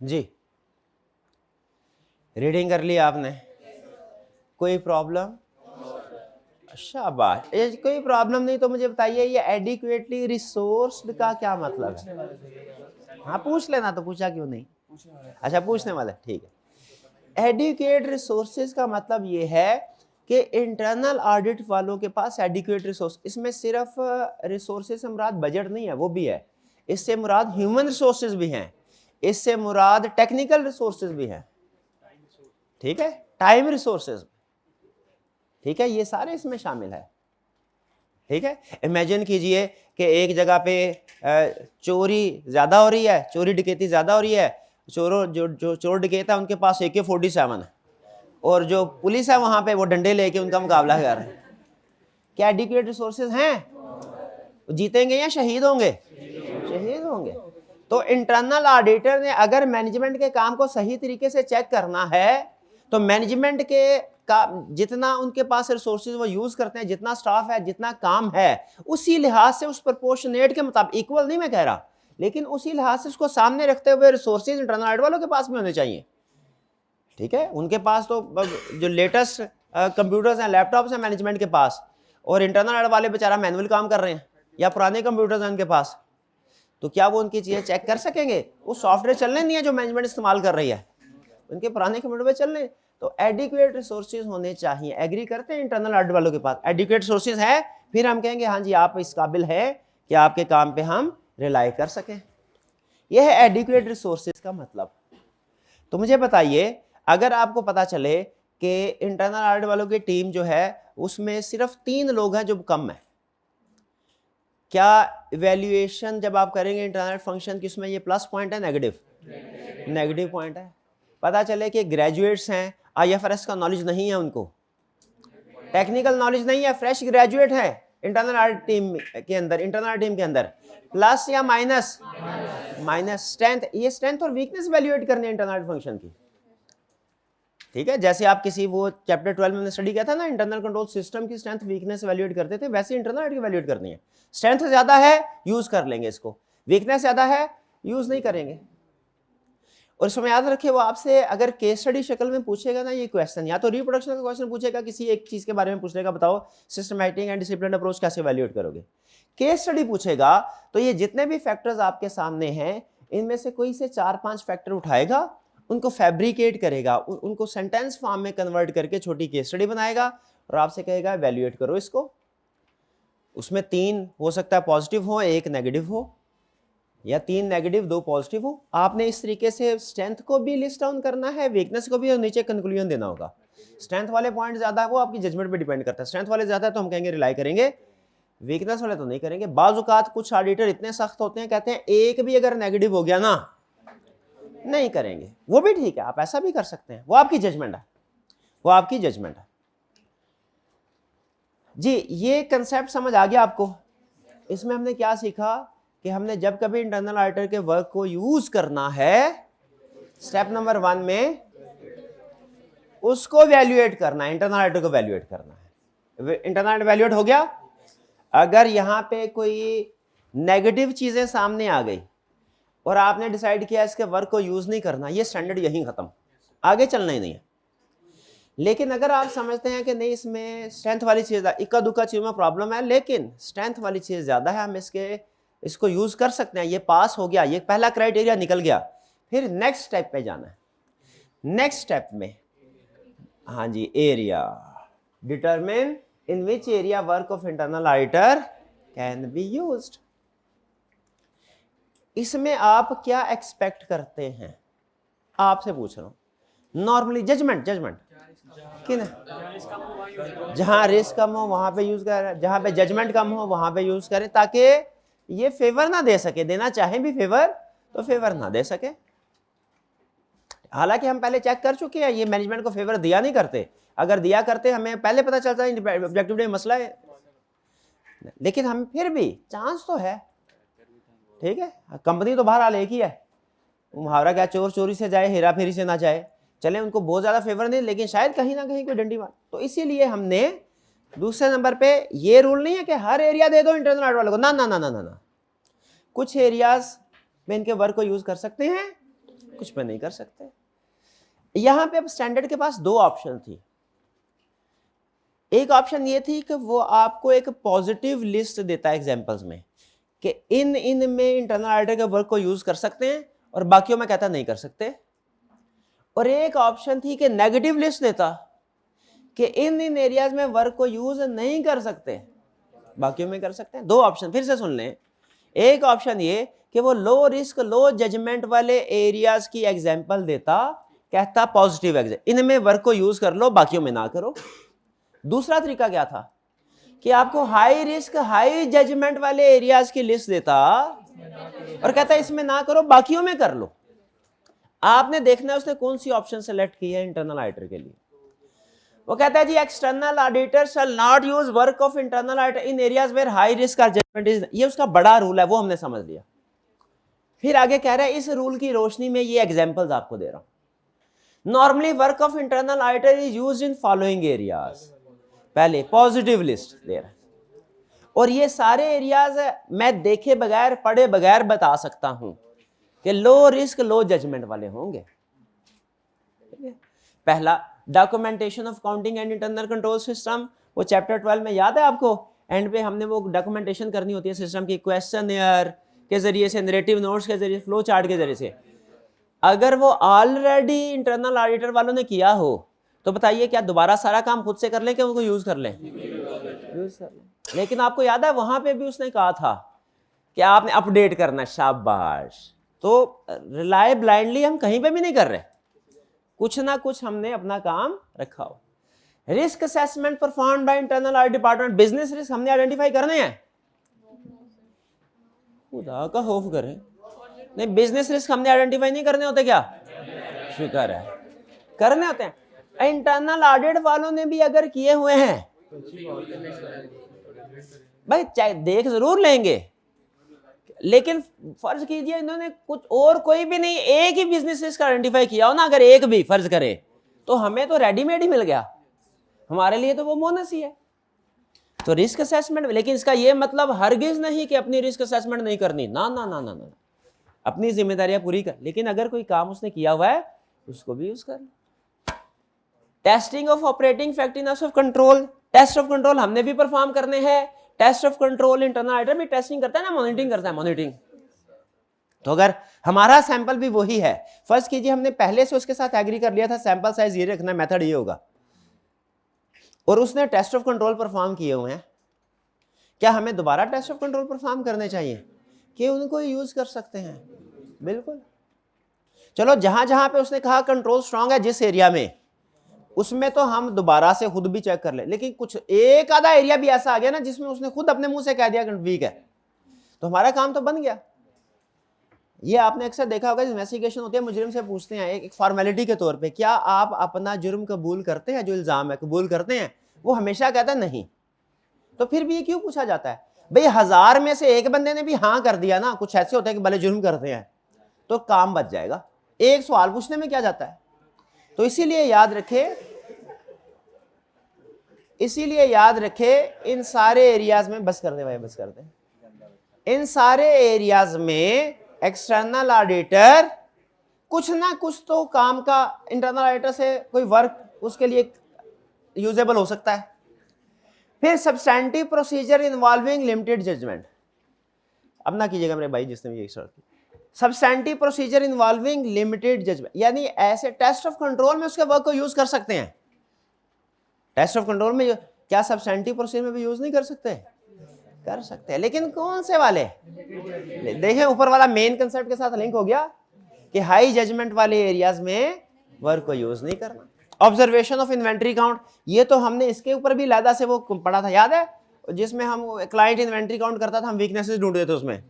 जी, रीडिंग कर ली आपने? कोई प्रॉब्लम? शाबाश। ये कोई प्रॉब्लम नहीं तो मुझे बताइए ये एडिक्वेटली रिसोर्स्ड का क्या मतलब है? हाँ पूछ लेना, तो पूछा क्यों नहीं? अच्छा पूछने वाला, ठीक है। एडिक्वेट रिसोर्सेज का मतलब ये है कि इंटरनल ऑडिट वालों के पास एडिक्वेट रिसोर्स, इसमें सिर्फ रिसोर्सेज से मुराद बजट नहीं है, वो भी है, इससे मुराद ह्यूमन रिसोर्सेज भी हैं, इससे मुराद टेक्निकल रिसोर्सेज भी हैं, ठीक है, टाइम रिसोर्सेज, ठीक है, ये सारे इसमें शामिल है। ठीक है। इमेजिन कीजिए कि एक जगह पे चोरी ज्यादा हो रही है, चोरी डकैती ज्यादा हो रही है, चोरों जो चोर डकैत है उनके पास AK-47 है, और जो पुलिस है वहां पे वो डंडे लेके उनका मुकाबला कर रहे हैं। क्या एडिक्वेट रिसोर्सेज हैं? जीतेंगे या शहीद होंगे? शहीद होंगे। तो इंटरनल ऑडिटर ने अगर मैनेजमेंट के काम को सही तरीके से चेक करना है तो मैनेजमेंट के का जितना उनके पास रिसोर्सेज वो यूज करते हैं, जितना स्टाफ है, जितना काम है, उसी लिहाज से उस प्रोपोर्शनेट के मुताबिक, इक्वल नहीं मैं कह रहा, लेकिन उसी लिहाज से उसको सामने रखते हुए रिसोर्सेज इंटरनल ऑडिट वालों के पास भी होने चाहिए। ठीक है। उनके पास तो जो लेटेस्ट कंप्यूटर्स हैं, लैपटॉप्स हैं मैनेजमेंट के पास, और इंटरनल ऑडिट वाले बेचारा मैनुअल काम कर रहे हैं या पुराने कंप्यूटर्स हैं उनके पास, तो क्या वो उनकी चीजें चेक कर सकेंगे? वो सॉफ्टवेयर चलने नहीं है जो मैनेजमेंट इस्तेमाल कर रही है, उनके पुराने कंप्यूटर पे चलने। तो एडिक्वेट रिसोर्सेज होने चाहिए। एग्री करते हैं इंटरनल ऑडिट वालों के पास एडिक्वेट रिसोर्सेज है, फिर हम कहेंगे हाँ जी आप इस काबिल है कि आपके काम पे हम रिलाई कर सकें। यह है एडिक्वेट रिसोर्सेज का मतलब। तो मुझे बताइए, अगर आपको पता चले कि इंटरनल ऑडिट वालों की टीम जो है उसमें सिर्फ 3 लोग हैं जो कम है, क्या इवैल्यूएशन जब आप करेंगे इंटरनल फंक्शन की उसमें ये प्लस पॉइंट है नेगेटिव? नेगेटिव पॉइंट है। पता चले कि ग्रेजुएट्स हैं, IFRS का नॉलेज नहीं है, उनको टेक्निकल नॉलेज नहीं है, फ्रेश ग्रेजुएट है इंटरनल ऑडिट टीम के अंदर, इंटरनल टीम के अंदर, प्लस या माइनस? माइनस। स्ट्रेंथ, ये स्ट्रेंथ और वीकनेस वैल्यूएट करनी है इंटरनल फंक्शन की। ठीक है। जैसे आप किसी वो चैप्टर 12 में स्टडी किया था ना, इंटरनल कंट्रोल सिस्टम की स्ट्रेंथ वीकनेस वैल्यूएट करते थे, वैसे इंटरनल ऑडिट की वैल्यूएट करनी है। स्ट्रेंथ ज्यादा है यूज कर लेंगे इसको, वीकनेस ज्यादा है यूज नहीं करेंगे। और इसमें याद रखिए, वो आपसे अगर केस स्टडी शक्ल में पूछेगा ना ये क्वेश्चन, या तो रिप्रोडक्शन का क्वेश्चन पूछेगा, किसी एक चीज के बारे में पूछेगा, बताओ सिस्टमैटिक एंड डिसिप्लिन अप्रोच कैसे वैल्यूएट करोगे। केस स्टडी पूछेगा तो ये जितने भी फैक्टर्स आपके सामने हैं इनमें से कोई से 4-5 फैक्टर उठाएगा, उनको फैब्रिकेट करेगा, उनको सेंटेंस फॉर्म में कन्वर्ट करके छोटी केस स्टडी बनाएगा और आपसे कहेगा वैल्यूएट करो इसको। उसमें 3 हो सकता है पॉजिटिव हो, 1 नेगेटिव हो, या 3 नेगेटिव 2 पॉजिटिव हो। आपने इस तरीके से स्ट्रेंथ को भी लिस्ट डाउन करना है, वीकनेस को भी, और नीचे कंक्लूजन देना होगा। स्ट्रेंथ वाले पॉइंट ज्यादा है वो आपकी जजमेंट पे डिपेंड करता है, स्ट्रेंथ वाले ज्यादा है तो हम कहेंगे रिलाई करेंगे वीकनेस वाले तो नहीं करेंगे। बाज़ औक़ात कुछ ऑडिटर इतने सख्त होते हैं, कहते हैं एक भी अगर नेगेटिव हो गया ना नहीं करेंगे, वो भी ठीक है, आप ऐसा भी कर सकते हैं, वो आपकी जजमेंट है, वो आपकी जजमेंट है। जी ये कंसेप्ट समझ आ गया आपको? इसमें हमने क्या सीखा कि हमने जब कभी इंटरनल ऑडिटर के वर्क को यूज करना है, स्टेप नंबर 1 में उसको वैल्यूएट करना है, इंटरनल ऑडिटर को वैल्यूएट करना है। इंटरनल वैल्यूएट हो गया। अगर यहां पे कोई नेगेटिव चीजें सामने आ गई और आपने डिसाइड किया इसके वर्क को यूज नहीं करना, ये स्टैंडर्ड यहीं खत्म, आगे चलना ही नहीं है। लेकिन अगर आप समझते हैं कि नहीं इसमें स्ट्रेंथ वाली चीज, इक्का दुक्का चीज में प्रॉब्लम है लेकिन स्ट्रेंथ वाली चीज ज्यादा है, हम इसको यूज कर सकते हैं, ये पास हो गया, ये पहला क्राइटेरिया निकल गया, फिर नेक्स्ट स्टेप पे जाना है। नेक्स्ट स्टेप में हाँ जी, area determine in which area work of internal auditor can be used. इसमें आप क्या एक्सपेक्ट करते हैं, आपसे पूछ रहा हूं। नॉर्मली जजमेंट किन, जहां रिस्क कम हो वहां पे यूज करें, जहां पे जजमेंट कम हो वहां पे यूज करें, ताकि ये फेवर ना दे सके, देना चाहे भी फेवर तो फेवर ना दे सके। हालांकि हम पहले चेक कर चुके हैं, ये मैनेजमेंट को फेवर दिया नहीं करते, अगर दिया करते हमें पहले पता चलता है ऑब्जेक्टिव डे मसला है, लेकिन हम फिर भी चांस तो है, ठीक है। कंपनी तो बहरहाल एक ही है, मुहावरा क्या, चोर चोरी से जाए हेरा फेरी से ना जाए। चले उनको बहुत ज्यादा फेवर नहीं, लेकिन शायद कहीं ना कहीं कोई डंडी मार, तो इसीलिए हमने दूसरे नंबर पे ये रूल नहीं है कि हर एरिया दे दो इंटरनल ऑडिट वालों को, ना ना ना ना ना ना, कुछ एरियाज में इनके वर्क को यूज कर सकते हैं, कुछ में नहीं कर सकते। यहां पे अब स्टैंडर्ड के पास 2 ऑप्शन थी। एक ऑप्शन ये थी कि वो आपको एक पॉजिटिव लिस्ट देता है एग्जांपल्स में कि इन में इंटरनल ऑडिटर के वर्क को यूज कर सकते हैं और बाकियों में कहता नहीं कर सकते। और एक ऑप्शन थी कि नेगेटिव लिस्ट देता कि इन एरियाज में वर्क को यूज नहीं कर सकते, बाकियों में कर सकते हैं। 2 ऑप्शन फिर से सुन लें। एक ऑप्शन ये कि वो लो रिस्क लो जजमेंट वाले एरियाज की एग्जांपल देता, कहता पॉजिटिव इनमें वर्क को यूज कर लो, बाकियों में ना करो। दूसरा तरीका क्या था कि आपको हाई रिस्क हाई जजमेंट वाले एरियाज की लिस्ट देता और कहता इसमें ना करो, बाकियों में कर लो। आपने देखना है उसने कौन सी ऑप्शन सेलेक्ट की है इंटरनल ऑडिटर के लिए। वो कहता है जी external auditor shall not use work of internal auditor in areas where high risk और जजमेंट इज, ये उसका बड़ा रूल है, वो हमने समझ लिया। फिर आगे कह रहा है इस रूल की रोशनी में ये एग्जांपल्स आपको दे रहा हूं। Normally work of internal auditor is used in following areas, पहले पॉजिटिव लिस्ट दे रहा है, और ये सारे एरियाज मैं देखे बगैर पढ़े बगैर बता सकता हूं कि लो रिस्क लो जजमेंट वाले होंगे। पहला documentation of counting and internal control system, वो चैप्टर 12 में याद है आपको, एंड पे हमने वो डॉक्यूमेंटेशन करनी होती है सिस्टम की, क्वेश्चनर के जरिए से, नरेटिव नोट्स के जरिए, फ्लो चार्ट के जरिए से। अगर वो ऑलरेडी इंटरनल ऑडिटर वालों ने किया हो तो बताइए क्या दोबारा सारा काम खुद से कर लें कि उनको यूज कर लें? यूज कर लें। लेकिन आपको याद है वहां पे भी उसने कहा था कि आपने अपडेट करना, शाबाश। तो रिलाय ब्लाइंडली हम कहीं पे भी नहीं कर रहे, कुछ ना कुछ हमने अपना काम रखा हो। Risk assessment perform by internal audit department, business risk हमने आइडेंटिफाई करने हैं, खुदा का खौफ करें, नहीं बिजनेस रिस्क हमने आइडेंटिफाई नहीं करने होते क्या? शुक्र है करने होते हैं। इंटरनल ऑडिट वालों ने भी अगर किए हुए हैं भाई चाहे देख जरूर लेंगे, लेकिन फर्ज कीजिए इन्होंने कुछ और कोई भी नहीं, एक ही बिजनेस रिस्क आइडेंटिफाई किया हो ना, अगर एक भी फर्ज करे तो हमें तो रेडीमेड ही मिल गया, हमारे लिए तो वो बोनस ही है। तो रिस्क असेसमेंट, लेकिन इसका ये मतलब हरगिज नहीं कि अपनी रिस्क असेसमेंट नहीं करनी, ना ना ना ना ना, अपनी जिम्मेदारियां पूरी कर, लेकिन अगर कोई काम उसने किया हुआ है उसको भी यूज कर। Testing of operating effectiveness of control, test of control हमने भी परफॉर्म करने हैं। Test of control internal auditor भी टेस्टिंग करता है ना, मॉनिटरिंग करता है, मॉनिटरिंग। तो अगर हमारा सैंपल भी वही है, फर्स्ट कीजिए हमने पहले से उसके साथ एग्री कर लिया था सैंपल साइज ये रखना, मेथड ये होगा, और उसने टेस्ट ऑफ कंट्रोल परफॉर्म किए हुए हैं, क्या हमें दोबारा टेस्ट ऑफ कंट्रोल परफॉर्म करने चाहिए कि उनको यूज कर सकते हैं? बिल्कुल। चलो जहां जहां पे उसने कहा कंट्रोल स्ट्रांग है जिस एरिया में, उसमें तो हम दोबारा से खुद भी चेक कर ले, लेकिन कुछ एक आधा एरिया भी ऐसा आ गया ना जिसमें उसने खुद अपने मुंह से कह दिया वीक है, तो हमारा काम तो बन गया। ये आपने अक्सर देखा होगा, इन्वेस्टिगेशन होती है, मुजरिम से पूछते हैं एक फॉर्मेलिटी के तौर पे, क्या आप अपना जुर्म कबूल करते हैं, जो इल्जाम है कबूल करते हैं? वो हमेशा कहता है नहीं। तो फिर भी ये क्यों पूछा जाता है? भाई 1000 में से एक बंदे ने भी हाँ कर दिया ना, कुछ ऐसे होता है कि भले जुर्म करते हैं, तो काम बच जाएगा। एक सवाल पूछने में क्या जाता है? तो इसीलिए याद रखे इन सारे एरियाज में, बस कर दे भाई, बस कर दे, इन सारे एरियाज में एक्सटर्नल ऑडिटर कुछ ना कुछ तो काम का, इंटरनल ऑडिटर से कोई वर्क उसके लिए यूजेबल हो सकता है। फिर substantive procedure involving limited judgement, अब ना कीजिएगा मेरे भाई जिसने भी ये शर्त की, substantive procedure involving limited judgement, यानी ऐसे टेस्ट ऑफ कंट्रोल में उसके वर्क को यूज कर सकते हैं। टेस्ट ऑफ कंट्रोल में क्या सब्सटैंटिव प्रोसीजर में भी यूज नहीं कर सकते? कर सकते हैं, लेकिन कौन से वाले? देखें ऊपर वाला मेन कंसेप्ट के साथ लिंक हो गया कि हाई जजमेंट वाले एरियाज में वर्क को यूज नहीं करना। ऑब्जर्वेशन ऑफ इन्वेंट्री काउंट, ये तो हमने इसके ऊपर भी लादा से वो पढ़ा था, याद है? जिसमें हम क्लाइंट इन्वेंट्री काउंट करता था, हम वीकनेसेस ढूंढते थे उसमें,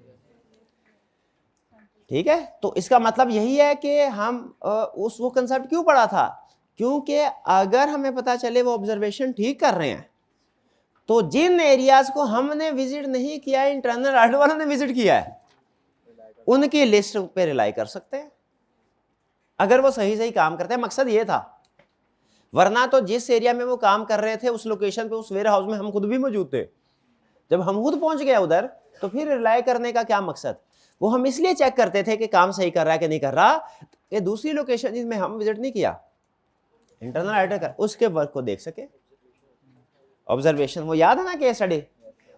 ठीक है? तो इसका मतलब यही है कि हम वो कंसेप्ट क्यों पढ़ा था? क्योंकि अगर हमें पता चले वो ऑब्जर्वेशन ठीक कर रहे हैं, तो जिन एरियाज को हमने विजिट नहीं किया, इंटरनल ऑडिट वालों ने विजिट किया है, उनकी लिस्ट पे रिलाई कर सकते हैं अगर वो सही सही काम करते हैं। मकसद ये था, वरना तो जिस एरिया में वो काम कर रहे थे, उस लोकेशन पे, उस वेयर हाउस में हम खुद भी मौजूद थे, जब हम खुद पहुंच गए उधर, तो फिर रिलाई करने का क्या मकसद? वो हम इसलिए चेक करते थे कि काम सही कर रहा है कि नहीं कर रहा, कि दूसरी लोकेशन जिसमें हम विजिट नहीं किया, इंटरनल ऑडिटर कर उसके वर्क को देख सके। ऑब्जर्वेशन, वो याद है ना केस स्टडी,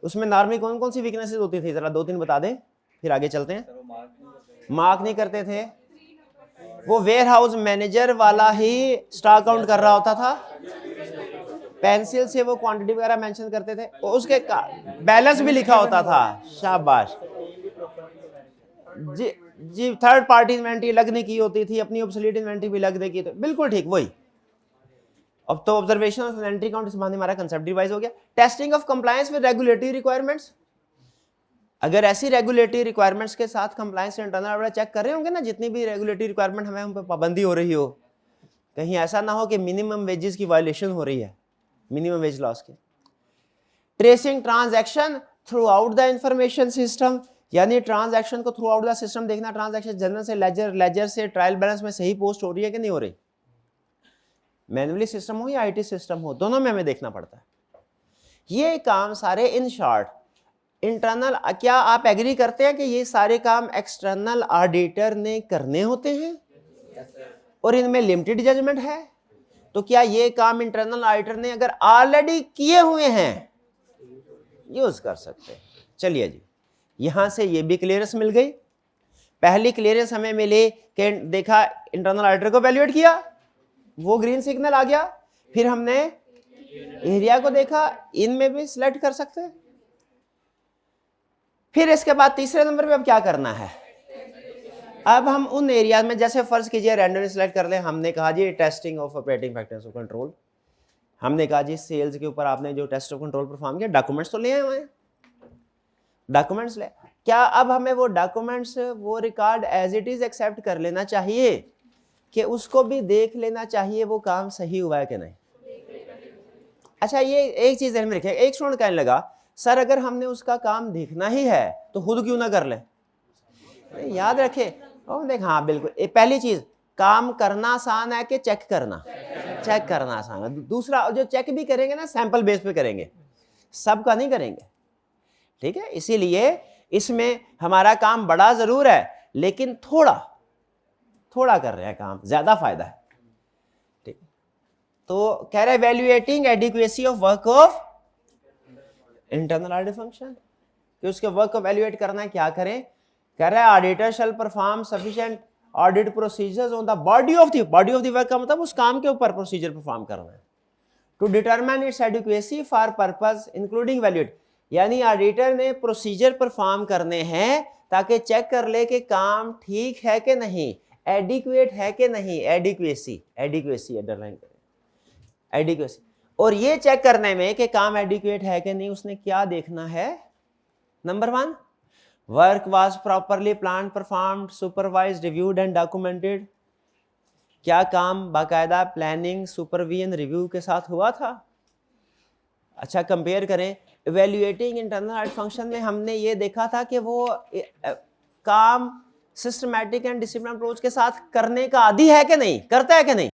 उसमें नॉर्मली कौन कौन सी वीकनेसेस होती थी? जरा 2-3 बता दें, फिर आगे चलते हैं। मार्क नहीं करते थे, वो वेयर हाउस मैनेजर वाला ही स्टॉक काउंट कर रहा होता था, पेंसिल से वो क्वांटिटी वगैरह मेंशन करते थे, उसके बैलेंस भी लिखा होता था। शाबाश जी जी। थर्ड पार्टी इन्वेंट्री लगने की होती थी, अपनी ऑब्सोलीट इन्वेंट्री भी लगने की, तो बिल्कुल ठीक वही। अब तो ऑब्जर्वेशन ऑफ इन्वेंट्री काउंट, इस बात हमारा कंसेप्ट डिवाइस हो गया। Testing of compliance with regulatory requirements, अगर ऐसी रेगुलेटरी रिक्वायरमेंट्स के साथ कंप्लायंस इंटरनल ऑडिटर चेक कर रहे होंगे ना, जितनी भी रेगुलेटरी रिक्वायरमेंट हमें उन पर पाबंदी हो रही हो, कहीं ऐसा ना हो कि मिनिमम वेजेस की वायलेशन हो रही है, मिनिमम वेज लॉस की। Tracing transaction through out the information system, यानी ट्रांजैक्शन को थ्रू आउट द सिस्टम देखना, ट्रांजैक्शन जनरल से लेजर, लेजर से ट्रायल बैलेंस में सही पोस्ट हो रही है कि नहीं हो रही। मैनुअली सिस्टम हो या आईटी सिस्टम हो, दोनों में हमें देखना पड़ता है। ये काम सारे इन शॉर्ट इंटरनल, क्या आप एग्री करते हैं कि ये सारे काम एक्सटर्नल ऑडिटर ने करने होते हैं और इनमें लिमिटेड जजमेंट है? तो क्या ये काम इंटरनल ऑडिटर ने अगर ऑलरेडी किए हुए हैं, यूज कर सकते हैं? चलिए जी, यहां से ये भी क्लियरेंस मिल गई। पहली क्लियरेंस हमें मिली कि देखा, इंटरनल ऑडिटर को वैल्यूएट किया, वो ग्रीन सिग्नल आ गया, फिर हमने एरिया को देखा, इनमें भी सिलेक्ट कर सकते हैं। फिर इसके बाद तीसरे नंबर पे अब क्या करना है? अब हम उन एरिया में, जैसे फर्ज कीजिए रैंडमली सिलेक्ट कर लें, हमने कहा जी testing of operating factors of control, हमने कहा जी सेल्स के ऊपर आपने जो टेस्ट ऑफ कंट्रोल परफॉर्म किया, डॉक्यूमेंट्स तो ले आए हुए हैं, डॉक्यूमेंट्स ले, क्या अब हमें वो डॉक्यूमेंट्स, वो record as it is accept कर लेना चाहिए कि उसको भी देख लेना चाहिए वो काम सही हुआ है कि नहीं? अच्छा, ये एक चीज ध्यान में रखिए, एक स्टूडेंट कहने लगा सर अगर हमने उसका काम देखना ही है तो खुद क्यों ना कर ले? याद रखे, देख, हाँ बिल्कुल, पहली चीज, काम करना आसान है कि चेक करना? चेक करना आसान है। दूसरा, जो चेक भी करेंगे ना, सैंपल बेस पे करेंगे, सबका नहीं करेंगे, ठीक है? इसीलिए इसमें हमारा काम बड़ा जरूर है, लेकिन थोड़ा थोड़ा कर रहे हैं काम, ज्यादा फायदा है, ठीक? तो कह रहे evaluating adequacy of work of internal audit function, कि उसके वर्क को वैल्यूएट करना है, क्या करें? कह रहा है auditor shall perform sufficient audit procedures on the body of the work, का मतलब उस काम के ऊपर प्रोसीजर परफॉर्म करना है, to determine its adequacy for purpose including valuate, यानी ऑडिटर ने प्रोसीजर परफॉर्म करने हैं ताकि चेक कर ले कि काम ठीक है कि नहीं, एडिक्वेट है कि नहीं, एडिक्वेसी, एडिक्वेसी अंडरलाइन करें, एडिक्वेसी। और ये चेक करने में कि काम एडिक्वेट है कि नहीं, उसने क्या देखना है? Number 1, work was properly plan, performed, supervised, reviewed and documented. क्या काम बाकायदा प्लानिंग, सुपरविजन, रिव्यू के साथ हुआ था? अच्छा, कंपेयर करें। इवेल्युएटिंग इंटरनल ऑडिट फंक्शन में हमने ये देखा था कि वो काम सिस्टमैटिक एंड डिसिप्लिन अप्रोच के साथ करने का आदी है कि नहीं, करता है कि नहीं।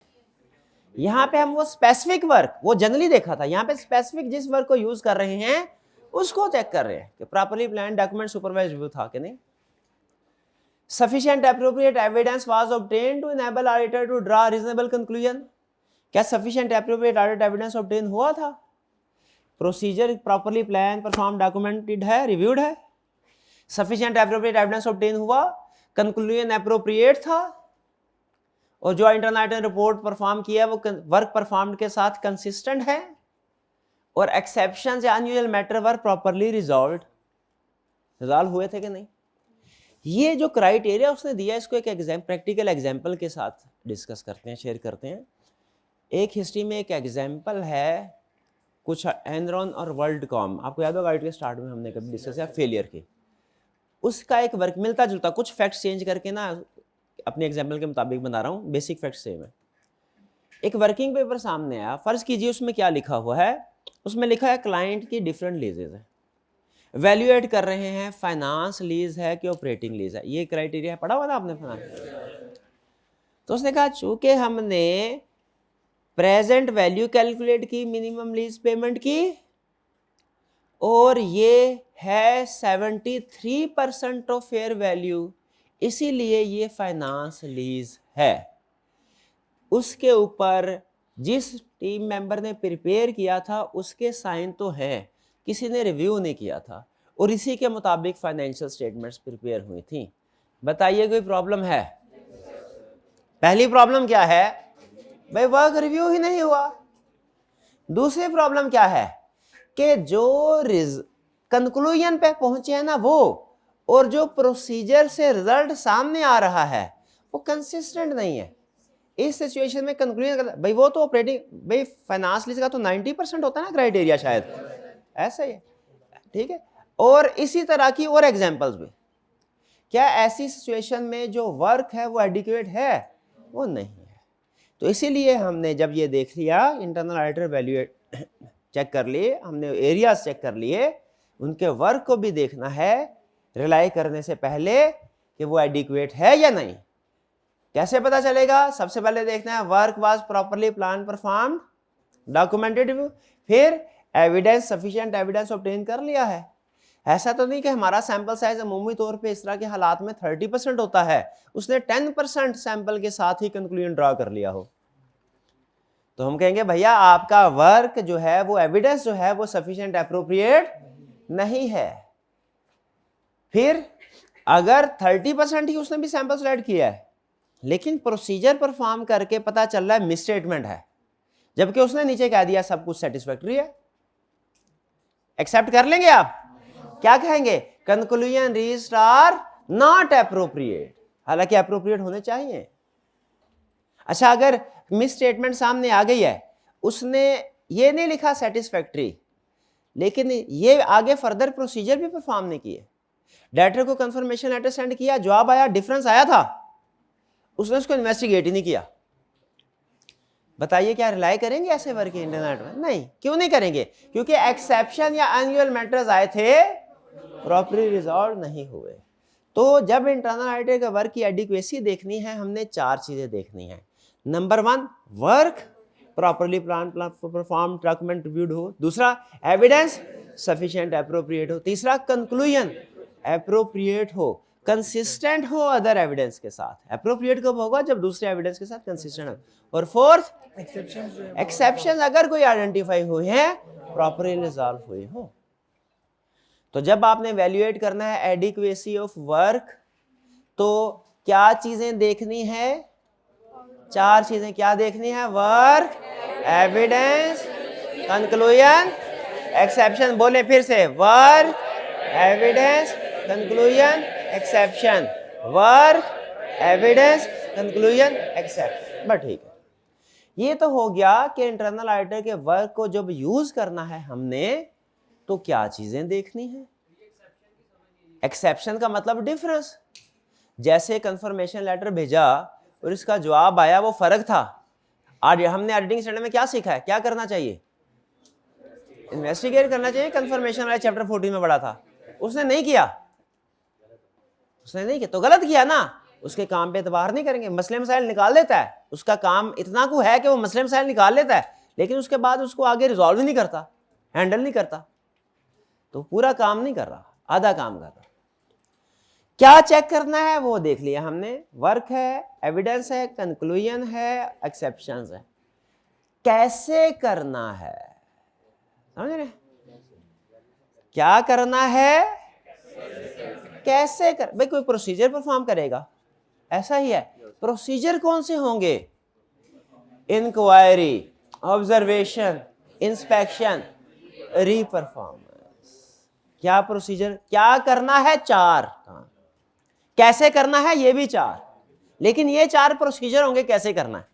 यहाँ पे हम वो स्पेसिफिक वर्क, वो जनरली देखा था, यहाँ पे स्पेसिफिक जिस वर्क को यूज कर रहे हैं उसको चेक कर रहे हैं कि properly plan, document, supervise, review था कि नहीं। Sufficient appropriate evidence was obtained to enable auditor to draw reasonable conclusion। क्या sufficient appropriate audit evidence obtain हुआ था? Procedure properly planned, performed, documented है, reviewed है। Sufficient appropriate evidence obtain हुआ, conclusion appropriate था, और जो इंटरनल ऑडिट रिपोर्ट परफॉर्म किया वो वर्क परफॉर्म्ड के साथ कंसिस्टेंट है, और एक्सेप्शन या अनयूजुअल मैटर वर प्रॉपरली रिजॉल्व हुए थे कि नहीं। ये जो क्राइटेरिया उसने दिया, इसको एक प्रैक्टिकल एग्जाम्पल के साथ डिस्कस करते हैं, शेयर करते हैं। एक हिस्ट्री में एक एग्जाम्पल है, कुछ एनरॉन और वर्ल्ड कॉम, आपको याद होगा के स्टार्ट में हमने कभी डिस्कस किया फेलियर की, उसका एक वर्क मिलता जुलता, कुछ फैक्ट्स चेंज करके ना अपने एग्जाम्पल के मुताबिक बना रहा हूँ, बेसिक फैक्ट सेम है। एक वर्किंग पेपर सामने आया, फर्ज कीजिए उसमें क्या लिखा हुआ है, उसमें लिखा है क्लाइंट की डिफरेंट लीजेज है, वैल्यूएट कर रहे हैं फाइनेंस लीज है कि ऑपरेटिंग लीज है, ये क्राइटेरिया पढ़ा हुआ था आपने फाइनेंस। तो उसने कहा चूंकि हमने प्रेजेंट वैल्यू कैलकुलेट की, मिनिमम लीज पेमेंट की, और ये है 73% ऑफ फेयर वैल्यू, इसीलिए ये फाइनेंस लीज है। उसके ऊपर जिस टीम मेंबर ने प्रिपेयर किया था उसके साइन तो हैं, किसी ने रिव्यू नहीं किया था, और इसी के मुताबिक फाइनेंशियल स्टेटमेंट्स प्रिपेयर हुई थी। बताइए कोई प्रॉब्लम है? पहली प्रॉब्लम क्या है भाई, वर्क रिव्यू ही नहीं हुआ। दूसरी प्रॉब्लम क्या है कि जो कंक्लूजन पे पहुंचे हैं ना वो, और जो प्रोसीजर से रिजल्ट सामने आ रहा है वो कंसिस्टेंट नहीं है। इस सिचुएशन में कंक्लूजन भाई वो तो ऑपरेटिंग, भाई फाइनेंस लीज का तो 90% होता है ना क्राइटेरिया, शायद ऐसा ही है, ठीक है। और इसी तरह की और एग्जांपल्स भी। क्या ऐसी सिचुएशन में जो वर्क है वो एडिक्वेट है? वो नहीं है। तो इसीलिए हमने जब ये देख लिया, इंटरनल ऑडिटर वैल्यूएट चेक कर लिए, हमने एरियाज चेक कर लिए, उनके वर्क को भी देखना है रिलाई करने से पहले कि वो एडिक्वेट है या नहीं। कैसे पता चलेगा? सबसे पहले देखना है work was properly plan, performed, documented, फिर एविडेंस, सफिशिएंट एविडेंस ऑब्टेन कर लिया है। ऐसा तो नहीं कि हमारा सैंपल साइज अमूमी तौर पे इस तरह के हालात में 30% होता है, उसने 10% सैंपल के साथ ही कंक्लूजन ड्रा कर लिया हो, तो हम कहेंगे भैया आपका वर्क जो है वो एविडेंस जो है वो सफिशिएंट एप्रोप्रिएट नहीं है। फिर अगर 30% ही उसने भी सैंपल सेलेक्ट किया है, लेकिन प्रोसीजर परफॉर्म करके पता चल रहा है मिसस्टेटमेंट है, जबकि उसने नीचे कह दिया सब कुछ सेटिस्फैक्टरी है, एक्सेप्ट कर लेंगे आप? क्या कहेंगे? Conclusion reached are not appropriate, हालांकि एप्रोप्रिएट होने चाहिए। अच्छा, अगर मिस स्टेटमेंट सामने आ गई है, उसने ये नहीं लिखा सेटिस्फैक्टरी, लेकिन ये आगे फर्दर प्रोसीजर भी परफॉर्म नहीं किए, डायरेक्टर को कंफर्मेशन लेटर सेंड किया, जवाब आया डिफरेंस आया था, उसने उसको इन्वेस्टिगेट ही नहीं किया, बताइए क्या रिलाई करेंगे ऐसे वर्क इंटरनेट में? नहीं। क्यों नहीं करेंगे? क्योंकि एक्सेप्शन या अनयूजुअल मैटर्स आए थे, प्रॉपर्ली रिजॉल्व नहीं हुए। तो जब इंटरनल ऑडिटर का वर्क की एडिक्वेसी देखनी है, हमने 4 चीजें देखनी है। Number 1, work properly plan, perform, document reviewed हो। दूसरा, एविडेंस सफिशिएंट एप्रोप्रिएट हो। तीसरा, कंक्लूजन एप्रोप्रिएट हो, कंसिस्टेंट हो अदर एविडेंस के साथ। एप्रोप्रिएट कब होगा? जब दूसरे एविडेंस के साथ कंसिस्टेंट हो। और फोर्थ, एक्सेप्शन अगर कोई आइडेंटिफाई हुए हैं, प्रॉपर्ली रिजॉल्व हुए हो। तो जब आपने वैल्यूएट करना है एडिक्वेसी ऑफ वर्क, तो क्या चीजें देखनी है? 4 चीजें क्या देखनी है? Work, evidence, conclusion, exception. बोले फिर से, work, evidence, conclusion, exception. Work, evidence, conclusion, exception. बस ठीक है। ये तो हो गया कि इंटरनल ऑडिटर के वर्क को जब यूज करना है हमने तो क्या चीजें देखनी है। एक्सेप्शन का मतलब डिफरेंस, जैसे कंफर्मेशन लेटर भेजा और इसका जवाब आया वो फर्क था। आज हमने ऑडिटिंग स्टैंडर्ड में क्या सीखा है, क्या करना चाहिए, इन्वेस्टिगेट करना चाहिए। कंफर्मेशन वाला चैप्टर 14 में पढ़ा था, उसने नहीं किया, उसने नहीं किया तो गलत किया ना, उसके काम पे एतबार नहीं करेंगे। मसले मसाइल निकाल देता है, उसका काम इतना को है कि वो मसले मसाइल निकाल लेता है, लेकिन उसके बाद उसको आगे रिजॉल्व नहीं करता, हैंडल नहीं करता, तो पूरा काम नहीं कर रहा, आधा काम कर रहा। क्या चेक करना है वो देख लिया हमने, वर्क है, एविडेंस है, कंक्लूजन है, एक्सेप्शंस है। कैसे करना है, समझ रहे, क्या करना है, कैसे कर, भाई कोई प्रोसीजर परफॉर्म करेगा, ऐसा ही है। प्रोसीजर कौन से होंगे, इंक्वायरी, ऑब्जर्वेशन, इंस्पेक्शन, रीपरफॉर्मेंस। क्या प्रोसीजर, क्या करना है, चार काम, कैसे करना है ये भी चार, लेकिन ये चार प्रोसीजर होंगे कैसे करना है,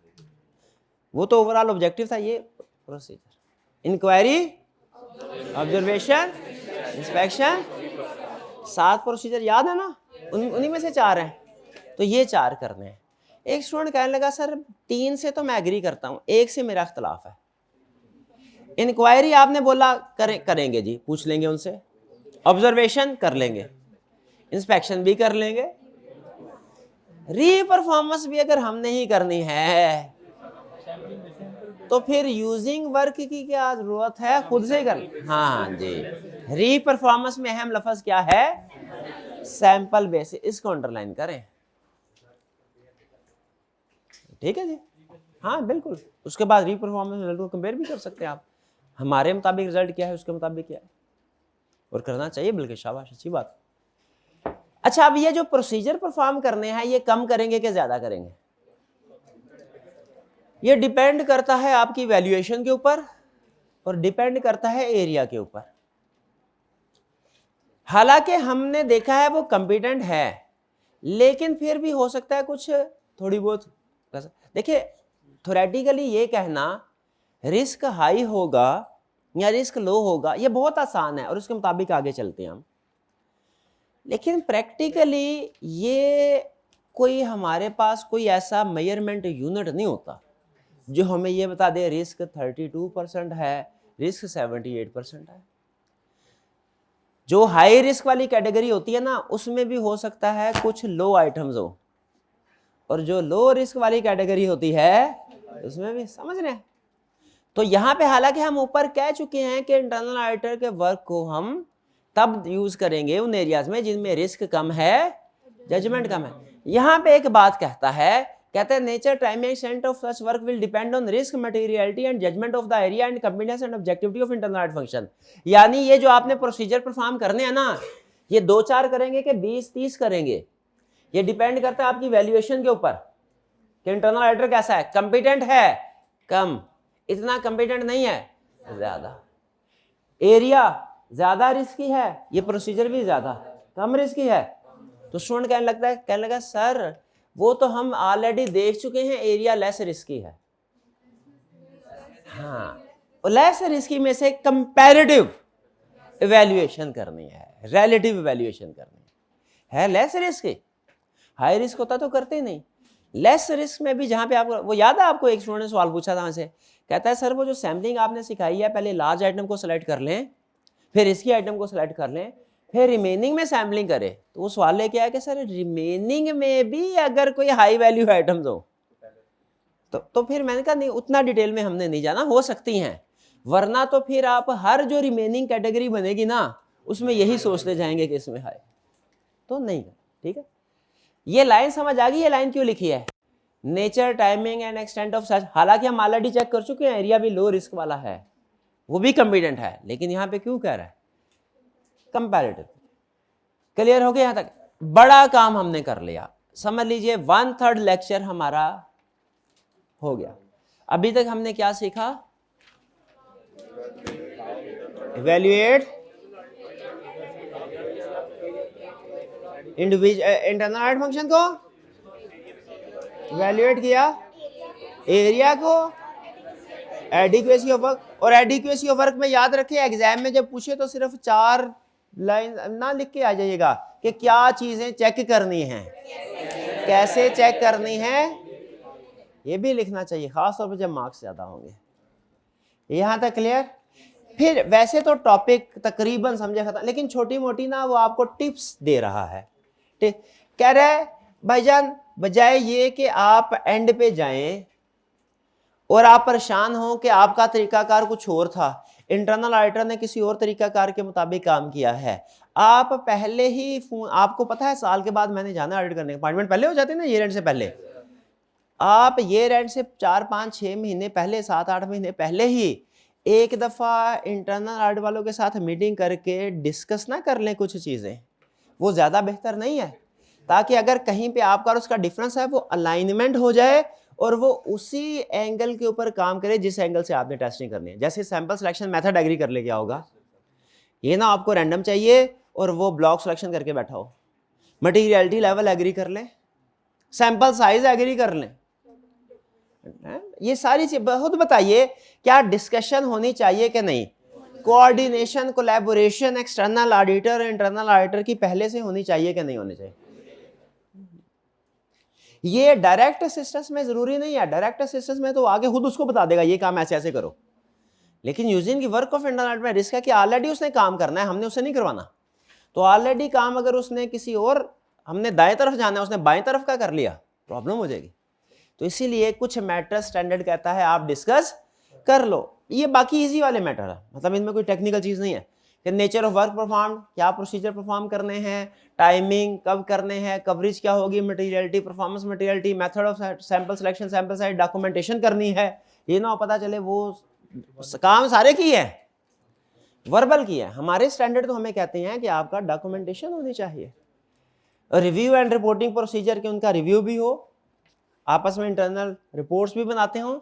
वो तो ओवरऑल ऑब्जेक्टिव था। ये procedure, inquiry, observation, inspection, 7 procedure याद है ना, उन्हीं में से 4 हैं, तो ये 4 करने हैं। एक स्टूडेंट कहने लगा सर 3 से तो मैं एग्री करता हूं, 1 से मेरा इख्तलाफ है। इंक्वायरी आपने बोला करेंगे जी, पूछ लेंगे उनसे, ऑब्जर्वेशन कर लेंगे, इंस्पेक्शन भी कर लेंगे, री परफॉर्मेंस भी अगर हमने ही करनी है तो फिर यूजिंग वर्क की क्या जरूरत है, खुद से कर। हाँ जी, री परफॉर्मेंस में अहम लफ्ज क्या है, सैंपल बेसिस, इसको अंडरलाइन करें, ठीक है जी। हाँ बिल्कुल, उसके बाद री परफॉर्मेंस रिजल्ट को कंपेयर भी कर सकते हैं आप, हमारे मुताबिक रिजल्ट क्या है उसके मुताबिक क्या है, और करना चाहिए बल्कि, शाबाश, अच्छी बात। अच्छा, अब ये जो प्रोसीजर परफॉर्म करने हैं ये कम करेंगे कि ज्यादा करेंगे, ये डिपेंड करता है आपकी वैल्यूएशन के ऊपर और डिपेंड करता है एरिया के ऊपर। हालांकि हमने देखा है वो कॉम्पिटेंट है, लेकिन फिर भी हो सकता है कुछ थोड़ी बहुत। देखिए थ्योरेटिकली ये कहना रिस्क हाई होगा या रिस्क लो होगा ये बहुत आसान है और उसके मुताबिक आगे चलते हैं हम, लेकिन प्रैक्टिकली ये कोई हमारे पास कोई ऐसा मेजरमेंट यूनिट नहीं होता जो हमें ये बता दे रिस्क 32% है, रिस्क 78% है। जो हाई रिस्क वाली कैटेगरी होती है ना उसमें भी हो सकता है कुछ लो आइटम्स हो, और जो लो रिस्क वाली कैटेगरी होती है उसमें भी, समझ रहे हैं। तो यहां पे हालांकि हम ऊपर कह चुके हैं कि इंटरनल ऑडिटर के वर्क को हम तब यूज करेंगे उन एरियाज में जिनमें रिस्क कम है, जजमेंट कम है। यहां पे एक बात कहता है, कहते हैं nature, time and extent of such work will depend on risk, materiality and judgement of the area and completeness and objectivity of internal audit function. यानी ये जो आपने प्रोसीजर परफॉर्म करने हैं ना, ये 2-4 करेंगे कि 20-30 करेंगे, ये डिपेंड करता है आपकी वैल्यूएशन के ऊपर कि इंटरनल ऑडिटर कैसा है, कंपिटेंट है कम, इतना कंपिटेंट नहीं है ज्यादा, एरिया ज्यादा रिस्की है, ये प्रोसीजर भी ज्यादा कम रिस्की है। तो स्टूडेंट कहने लगा सर वो तो हम ऑलरेडी देख चुके हैं, एरिया लेस रिस्की है। हाँ, लेस रिस्की में से कंपैरेटिव इवैल्यूएशन करनी है, रिलेटिव इवैल्यूएशन करनी है लेस रिस्की, हाई रिस्क होता तो करते नहीं। लेस रिस्क में भी जहां पे आपको वो याद है, आपको एक स्टूडेंट ने सवाल पूछा था हमसे, कहता है सर वो जो सैम्पलिंग आपने सिखाई है पहले लार्ज आइटम को सेलेक्ट कर लें, फिर इसकी आइटम को सेलेक्ट कर लें, फिर रिमेनिंग में सैम्पलिंग करें। तो वो सवाल लेके आया कि सर रिमेनिंग में भी अगर कोई हाई वैल्यू आइटम्स हो तो फिर मैंने कहा नहीं, उतना डिटेल में हमने नहीं जाना, हो सकती हैं, वरना तो फिर आप हर जो रिमेनिंग कैटेगरी बनेगी ना उसमें यही सोचते जाएंगे कि इसमें हाई, तो नहीं। ठीक है, ये लाइन समझ आ गई, ये लाइन क्यों लिखी है, nature, timing and extent of सच। हालांकि हम ऑलरेडी चेक कर चुके हैं, एरिया भी लो रिस्क वाला है, वो भी कंपिटेंट है, लेकिन यहां पे क्यों कह रहा है कंपैरेटिव। क्लियर हो गया यहां तक, बड़ा काम हमने कर लिया, समझ लीजिए 1/3 लेक्चर हमारा हो गया। अभी तक हमने क्या सीखा, इवैल्यूएट इंटरनल ऑडिट फंक्शन को, इवैल्यूएट किया एरिया को, एडिक्वेसी ऑफ वर्क, और एडिक्वेसी ऑफ वर्क में याद रखें एग्जाम में जब पूछे तो सिर्फ 4 लाइन ना लिख के आ जाइएगा कि क्या चीजें चेक करनी है, कैसे चेक करनी है, ये भी लिखना चाहिए, खास तौर पर जब मार्क्स ज्यादा होंगे। यहां तक क्लियर? फिर वैसे तो टॉपिक तकरीबन समझे खत्म, लेकिन छोटी मोटी ना वो आपको टिप्स दे रहा है। कह रहा है भाईजान बजाय ये कि आप एंड पे जाएं और आप परेशान हो कि आपका तरीकाकार कुछ और था, इंटरनल ऑडिटर ने किसी और तरीकाकार के मुताबिक काम किया है, आप पहले ही आपको पता है साल के बाद मैंने जाना ऑडिट करने, अपॉइंटमेंट पहले हो जाते हैं ना ईयर एंड से पहले, आप ईयर एंड से 4, 5, 6 महीने पहले, 7, 8 महीने पहले ही एक दफ़ा इंटरनल ऑडिट वालों के साथ मीटिंग करके डिस्कस ना कर लें कुछ चीज़ें, वो ज़्यादा बेहतर नहीं है, ताकि अगर कहीं पे आपका और उसका डिफरेंस है वो अलाइनमेंट हो जाए और वो उसी एंगल के ऊपर काम करे जिस एंगल से आपने टेस्टिंग करनी है। जैसे सैंपल सिलेक्शन मेथड एग्री कर ले, क्या होगा, ये ना आपको रैंडम चाहिए और वो ब्लॉक सिलेक्शन करके बैठा हो, मटीरियलिटी लेवल एग्री कर लें, सैंपल साइज एग्री कर लें, ये सारी चीज बहुत बताइए क्या डिस्कशन होनी चाहिए कि नहीं, coordination collaboration external auditor internal auditor की पहले से होनी चाहिए कि नहीं होनी चाहिए। ये डायरेक्ट असिस्टेंस में जरूरी नहीं है, डायरेक्ट असिस्टेंस में तो आगे खुद उसको बता देगा ये काम ऐसे ऐसे करो, लेकिन यूजिंग की वर्क ऑफ इंटरनल ऑडिट में रिस्क है कि ऑलरेडी उसने काम करना है, हमने उससे नहीं करवाना, तो ऑलरेडी काम अगर उसने किसी और, हमने दाएं तरफ जाना है उसने बाएं तरफ का कर लिया, प्रॉब्लम हो जाएगी। तो इसीलिए कुछ मैटर स्टैंडर्ड कहता है आप डिस्कस कर लो, ये बाकी इजी वाले मैटर है, मतलब इनमें कोई टेक्निकल चीज नहीं है कि नेचर ऑफ वर्क परफॉर्म, क्या प्रोसीजर परफॉर्म करने हैं, टाइमिंग कब करने हैं, कवरेज क्या होगी, materiality performance materiality, method of sample selection, sample size, documentation करनी है, ये ना पता चले वो काम सारे की है, वर्बल की है। हमारे स्टैंडर्ड तो हमें कहते हैं कि आपका डॉक्यूमेंटेशन होनी चाहिए, रिव्यू एंड रिपोर्टिंग प्रोसीजर के उनका रिव्यू भी हो, आपस में इंटरनल रिपोर्ट्स भी बनाते हो,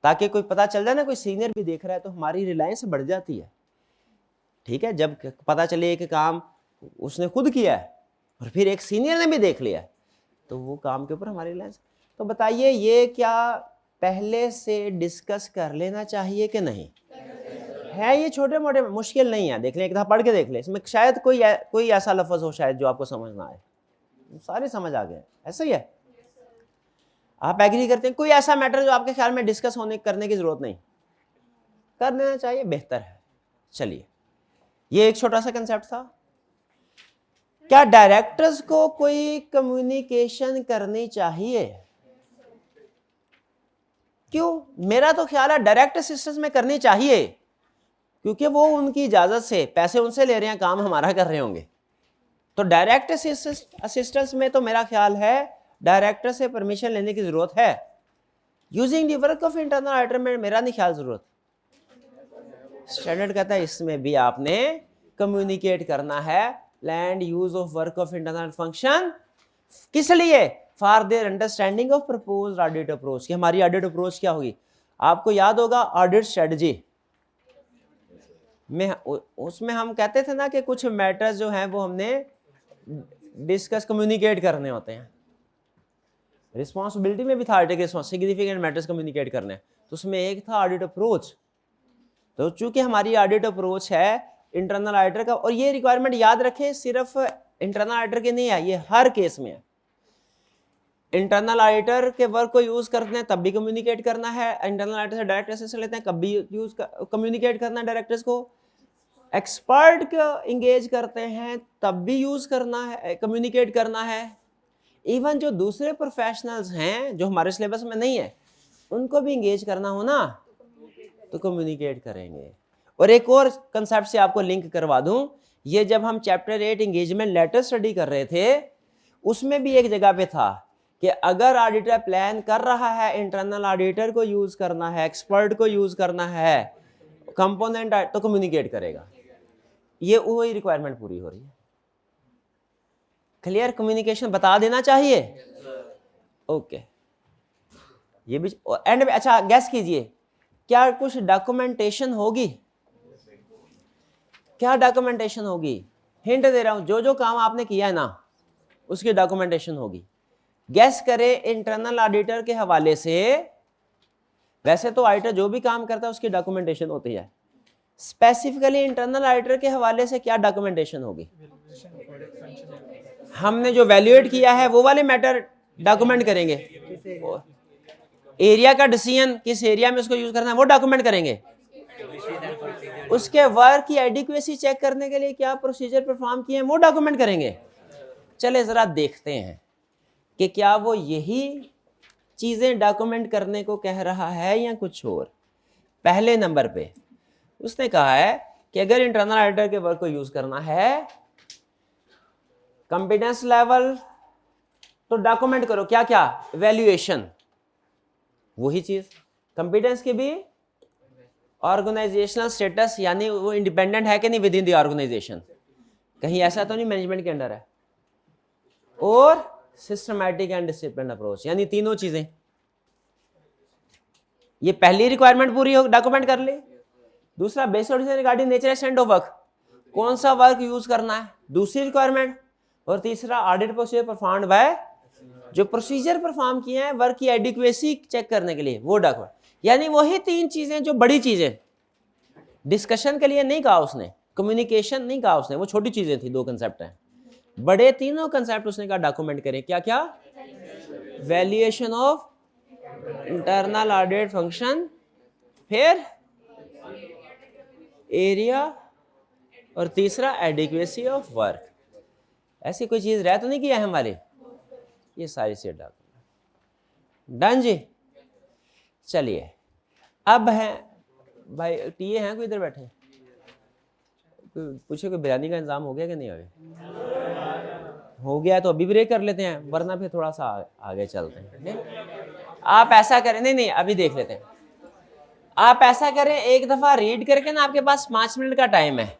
ताकि कोई पता चल जाए ना, कोई सीनियर भी देख रहा है तो हमारी रिलायंस बढ़ जाती है। ठीक है, जब पता चले कि काम उसने खुद किया है और फिर एक सीनियर ने भी देख लिया तो वो काम के ऊपर हमारी रिलायंस। तो बताइए ये क्या पहले से डिस्कस कर लेना चाहिए कि नहीं है? ये छोटे मोटे मुश्किल नहीं है, देख लें, एक दफा पढ़ के देख लें, इसमें शायद कोई ऐसा लफ्ज हो शायद जो आपको समझ ना आए, सारे समझ आ गए, ऐसा ही है। आप एग्री करते हैं कोई ऐसा मैटर जो आपके ख्याल में डिस्कस करने की जरूरत नहीं, कर लेना चाहिए, बेहतर है। चलिए, ये एक छोटा सा कंसेप्ट था। क्या डायरेक्टर्स को कोई कम्युनिकेशन करनी चाहिए? क्यों? मेरा तो ख्याल है डायरेक्ट असिस्टेंस में करनी चाहिए, क्योंकि वो उनकी इजाजत से पैसे उनसे ले रहे हैं, काम हमारा कर रहे होंगे, तो डायरेक्ट असिस्टेंस में तो मेरा ख्याल है डायरेक्टर से परमिशन लेने की जरूरत है। Using the work of internal auditor में मेरा नहीं ख्याल जरूरत, स्टैंडर्ड कहता है इसमें भी आपने कम्युनिकेट करना है। Land use of work of internal function किस लिए? For their understanding of proposed audit approach, कि हमारी ऑडिट अप्रोच क्या होगी। आपको याद होगा ऑडिट स्ट्रेटजी में उसमें हम कहते थे ना कि कुछ मैटर्स जो हैं वो हमने डिस्कस कम्युनिकेट करने होते हैं। रिस्पॉन्सिबिलिटी में भी था ऑडिट सिग्निफिकेंट मैटर्स कम्युनिकेट करने, तो उसमें एक था ऑडिट अप्रोच। तो चूंकि हमारी ऑडिट अप्रोच है इंटरनल ऑडिटर का, और ये रिक्वायरमेंट याद रखें सिर्फ इंटरनल ऑडिटर के नहीं है, ये हर केस में है। इंटरनल ऑडिटर के वर्क को यूज करते हैं तब भी कम्युनिकेट करना है, इंटरनल ऑडिटर से डायरेक्ट असिस्टेंस लेते हैं कब भी यूज कम्युनिकेट करना है डायरेक्टर्स को, एक्सपर्ट को इंगेज करते हैं तब भी यूज करना है, कम्युनिकेट करना है। इवन जो दूसरे प्रोफेशनल्स हैं जो हमारे सिलेबस में नहीं है उनको भी इंगेज करना हो ना तो कम्युनिकेट करेंगे। और एक और कंसेप्ट से आपको लिंक करवा दूं, ये जब हम चैप्टर 8 एंगेजमेंट लेटर स्टडी कर रहे थे उसमें भी एक जगह पे था कि अगर ऑडिटर प्लान कर रहा है इंटरनल ऑडिटर को यूज करना है, एक्सपर्ट को यूज करना है, कंपोनेंट तो कम्युनिकेट करेगा। ये वही रिक्वायरमेंट पूरी हो रही है। क्लियर? कम्युनिकेशन बता देना चाहिए। ओके, ये भी एंड में। अच्छा, गैस कीजिए क्या कुछ डॉक्यूमेंटेशन होगी? क्या डॉक्यूमेंटेशन होगी? हिंट दे रहा हूं, जो जो काम आपने किया है ना उसकी डॉक्यूमेंटेशन होगी। गैस करें इंटरनल ऑडिटर के हवाले से वैसे तो ऑडिटर जो भी काम करता है उसकी डॉक्यूमेंटेशन होती है, स्पेसिफिकली इंटरनल ऑडिटर के हवाले से क्या डॉक्यूमेंटेशन होगी? हमने जो वैल्यूएट किया है वो वाले मैटर डॉक्यूमेंट करेंगे, एरिया का डिसीजन किस एरिया में उसको यूज करना है वो डॉक्यूमेंट करेंगे, उसके वर्क की एडिक्वेसी चेक करने के लिए क्या प्रोसीजर परफॉर्म किए हैं वो डॉक्यूमेंट करेंगे। चले जरा देखते हैं कि क्या वो यही चीजें डॉक्यूमेंट करने को कह रहा है या कुछ और। पहले नंबर पे उसने कहा है कि अगर इंटरनल ऑडिटर के वर्क को यूज करना है, कॉम्पिटेंस लेवल तो डॉक्यूमेंट करो, क्या क्या, वैल्यूएशन, वही चीज, कॉम्पिटेंस की भी ऑर्गेनाइजेशनल स्टेटस, यानी वो इंडिपेंडेंट है कि नहीं विद इन द ऑर्गेनाइजेशन, कहीं ऐसा तो नहीं मैनेजमेंट के अंडर है, और सिस्टमैटिक एंड डिसिप्लिन अप्रोच, यानी तीनों चीजें। ये पहली रिक्वायरमेंट पूरी हो, डॉक्यूमेंट कर ले। दूसरा, basic regarding nature extent of work, कौन सा वर्क यूज करना है, दूसरी रिक्वायरमेंट। और तीसरा, ऑडिट प्रोसीजर परफॉर्म्ड बाय, जो प्रोसीजर परफॉर्म किए हैं वर्क की एडिक्वेसी चेक करने के लिए, वो डॉक्यूमेंट। यानी वही तीन चीजें जो बड़ी चीजें, डिस्कशन के लिए नहीं कहा उसने, कम्युनिकेशन नहीं कहा उसने, वो छोटी चीजें थी, दो कंसेप्ट हैं, बड़े तीनों कंसेप्ट उसने कहा डॉक्यूमेंट करें। क्या क्या, valuation of internal audit function, फिर एरिया, और तीसरा एडिक्वेसी ऑफ वर्क। ऐसी कोई चीज रह तो नहीं किया हम वाले, ये सारी से डॉक्यूमेंट डन जी। चलिए अब है भाई, टीए हैं कोई इधर बैठे, पूछे कोई बिरयानी का इंतजाम हो गया कि नहीं हो गया, तो अभी ब्रेक कर लेते हैं, वरना फिर थोड़ा सा आगे चलते हैं। नहीं? आप ऐसा करें, नहीं अभी देख लेते हैं। आप ऐसा करें, एक दफा रीड करके ना, आपके पास 5 मिनट का टाइम है,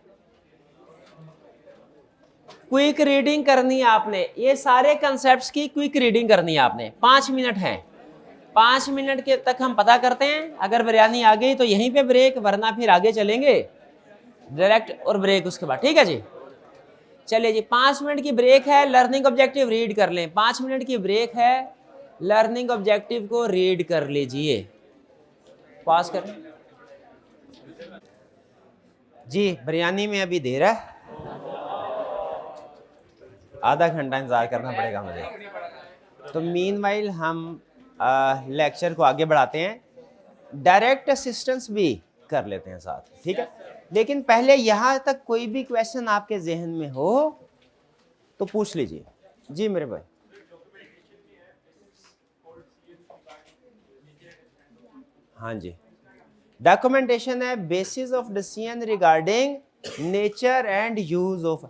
क्विक रीडिंग करनी है आपने, ये सारे कंसेप्ट्स की क्विक रीडिंग करनी है आपने, 5 मिनट है, 5 मिनट के तक हम पता करते हैं। अगर बिरयानी आ गई तो यहीं पे ब्रेक, वरना फिर आगे चलेंगे डायरेक्ट और ब्रेक उसके बाद, ठीक है जी। चलिए जी, 5 मिनट की ब्रेक है, लर्निंग ऑब्जेक्टिव रीड कर लें। 5 मिनट की ब्रेक है, लर्निंग ऑब्जेक्टिव को रीड कर लीजिए, पास कर जी। बिरयानी में अभी देर है, आधा घंटा इंतजार करना पड़ेगा मुझे, तो मीनवाइल हम लेक्चर को आगे बढ़ाते हैं, डायरेक्ट असिस्टेंस भी कर लेते हैं साथ, ठीक है। लेकिन पहले यहाँ तक कोई भी क्वेश्चन आपके जहन में हो तो पूछ लीजिए जी मेरे भाई। हाँ जी, डॉक्यूमेंटेशन है basis of decision regarding nature and use of,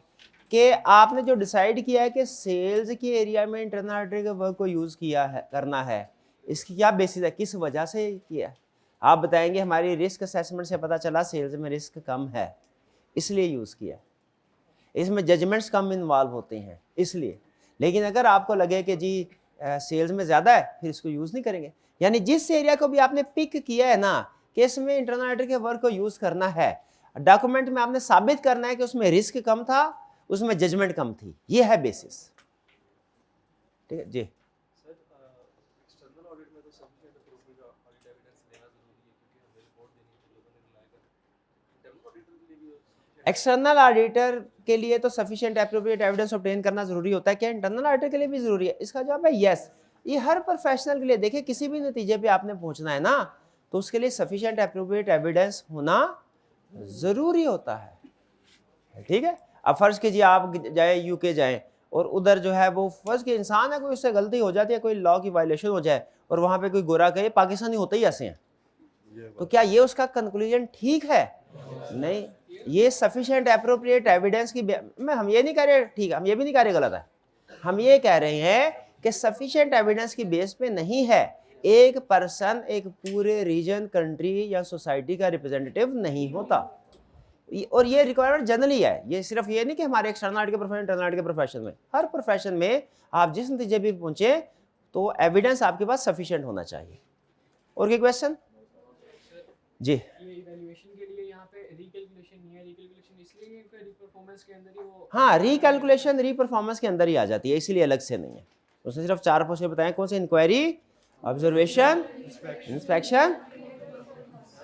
कि आपने जो डिसाइड किया है कि सेल्स के एरिया में इंटरनल ऑडिटर के वर्क को यूज किया है, करना है, इसकी क्या बेसिस है, किस वजह से किया है। आप बताएंगे हमारी रिस्क असेसमेंट से पता चला सेल्स में रिस्क कम है इसलिए यूज किया, इसमें जजमेंट्स कम इन्वॉल्व होते हैं इसलिए। लेकिन अगर आपको लगे कि जी सेल्स में ज़्यादा है, फिर इसको यूज़ नहीं करेंगे। यानी जिस एरिया को भी आपने पिक किया है ना कि इसमें इंटरनल ऑडिटर के वर्क को यूज़ करना है, डॉक्यूमेंट में आपने साबित करना है कि उसमें रिस्क कम था, उसमें जजमेंट कम थी, ये है बेसिस, ठीक है जी। एक्सटर्नल ऑडिटर के लिए तो सफिशिएंट एप्रोप्रिएट एविडेंस ऑब्टेन करना जरूरी होता है, क्या इंटरनल ऑडिटर के लिए भी जरूरी है? इसका जवाब है यस। ये हर प्रोफेशनल के लिए, देखिए किसी भी नतीजे पे आपने पहुंचना है ना, तो उसके लिए सफिशिएंट एप्रोप्रिएट एविडेंस होना जरूरी होता है, ठीक है। अब फर्ज कीजिए आप जाए यूके जाए और उधर जो है वो फर्ज के इंसान है, कोई उससे गलती हो जाती है, कोई लॉ की वायलेशन हो जाए और वहां पे कोई गोरा कहे पाकिस्तानी होते ही ऐसे हैं, तो क्या ये उसका कंक्लूजन ठीक है? नहीं, ये सफिशिएंट एप्रोप्रिएट एविडेंस की मैं हम ये नहीं कह रहे ठीक है, हम ये भी नहीं कह रहे गलत है, हम ये कह रहे हैं कि सफिशिएंट एविडेंस की बेस पे नहीं है, एक पर्सन एक पूरे रीजन, कंट्री या सोसाइटी का रिप्रेजेंटेटिव नहीं होता। और ये रिक्वायरमेंट जनरली है, ये सिर्फ ये नहीं कि हमारे एक्सटर्नल ऑडिट के प्रोफेशन, इंटरनल ऑडिट के प्रोफेशन में, हर प्रोफेशन में आप जिस नतीजे भी पहुंचे तो एविडेंस आपके पास सफिशिएंट होना चाहिए। और क्या क्वेश्चन जी? हाँ, रिकैलकुलेशन रीपरफॉर्मेंस के अंदर ही आ जाती है, इसीलिए अलग से नहीं है। उसने सिर्फ 4 पोस्टें बताएं, कौन से? इंक्वायरी, ऑब्जर्वेशन, इंस्पेक्शन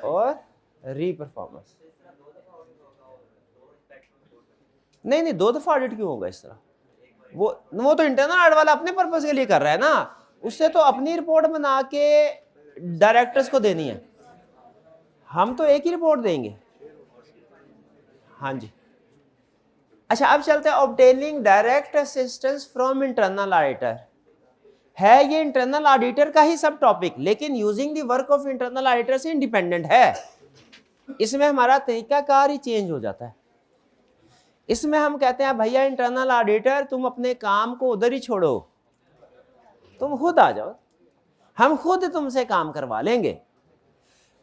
और रीपरफॉर्मेंस। नहीं नहीं, 2 दफा ऑडिट क्यों होगा इस तरह? वो तो इंटरनल ऑडिट वाला अपने पर्पस के लिए कर रहा है ना, उससे तो अपनी रिपोर्ट बना के डायरेक्टर्स को देनी है, हम तो एक ही रिपोर्ट देंगे। हाँ जी, अच्छा अब चलते हैं obtaining direct assistance from internal auditor. है ये इंटरनल ऑडिटर का ही सब टॉपिक, लेकिन using the work of internal auditor से इंडिपेंडेंट है। इसमें हमारा तरीकाकार ही चेंज हो जाता है। इसमें हम कहते हैं भैया इंटरनल ऑडिटर तुम अपने काम को उधर ही छोड़ो, तुम खुद आ जाओ, हम खुद तुमसे काम करवा लेंगे।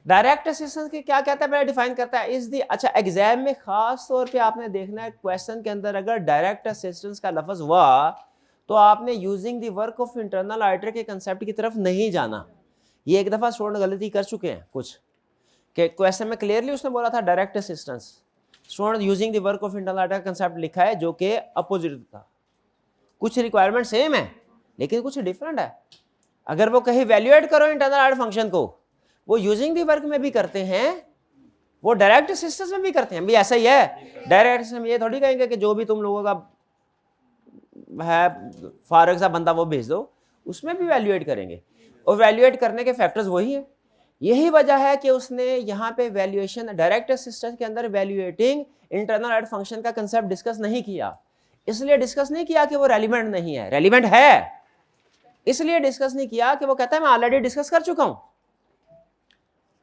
डायरेक्ट असिस्टेंस के क्या कहता है, पहले डिफाइन करता है इज दी। अच्छा एग्जाम में खास तौर पे आपने देखना है क्वेश्चन के अंदर अगर डायरेक्ट असिस्टेंस का लफ्ज हुआ तो आपने using the work of internal auditor के कंसेप्ट की तरफ नहीं जाना। ये एक दफा स्टूडेंट गलती कर चुके हैं कुछ, कि क्वेश्चन में क्लियरली उसने बोला था direct assistance, student using the work of internal auditor का कंसेप्ट लिखा है जो कि अपोजिट था। कुछ रिक्वायरमेंट सेम है लेकिन कुछ डिफरेंट है। अगर वो कहीं वैल्यूएट करो इंटरनल ऑडिट फंक्शन को, वो यूजिंग दी वर्क में भी करते हैं, वो डायरेक्ट असिस्टेंस में भी करते हैं, भी ऐसा ही है। डायरेक्ट असिस्टेंस में ये थोड़ी कहेंगे कि जो भी तुम लोगों का है फारग सा बंदा वो भेज दो, उसमें भी वैल्यूएट करेंगे और वैल्यूएट करने के फैक्टर्स वही हैं। यही वजह है कि उसने यहाँ पे वैल्यूएशन डायरेक्ट असिस्टेंस के अंदर वैल्यूएटिंग इंटरनल ऑडिट फंक्शन का कंसेप्ट डिस्कस नहीं किया। इसलिए डिस्कस नहीं किया कि वो रेलिवेंट नहीं है, रेलिवेंट है, इसलिए डिस्कस नहीं किया कि वो कहता है मैं ऑलरेडी डिस्कस कर चुका हूं।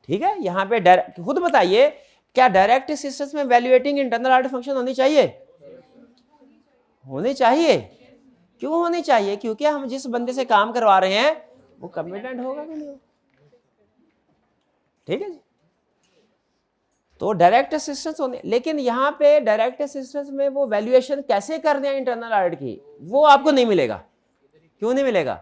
ठीक है, यहां पे खुद बताइए क्या डायरेक्ट असिस्टेंस में वैल्यूएटिंग इंटरनल ऑडिट फंक्शन होनी चाहिए? होनी चाहिए। क्यों होनी चाहिए? क्योंकि हम जिस बंदे से काम करवा रहे हैं वो कमिटेंट होगा कि नहीं। ठीक है जी, तो डायरेक्ट असिस्टेंस होने, लेकिन यहाँ पे डायरेक्ट असिस्टेंस में वो वैल्यूएशन कैसे करने हैं इंटरनल ऑडिट की, वो आपको नहीं मिलेगा। क्यों नहीं मिलेगा?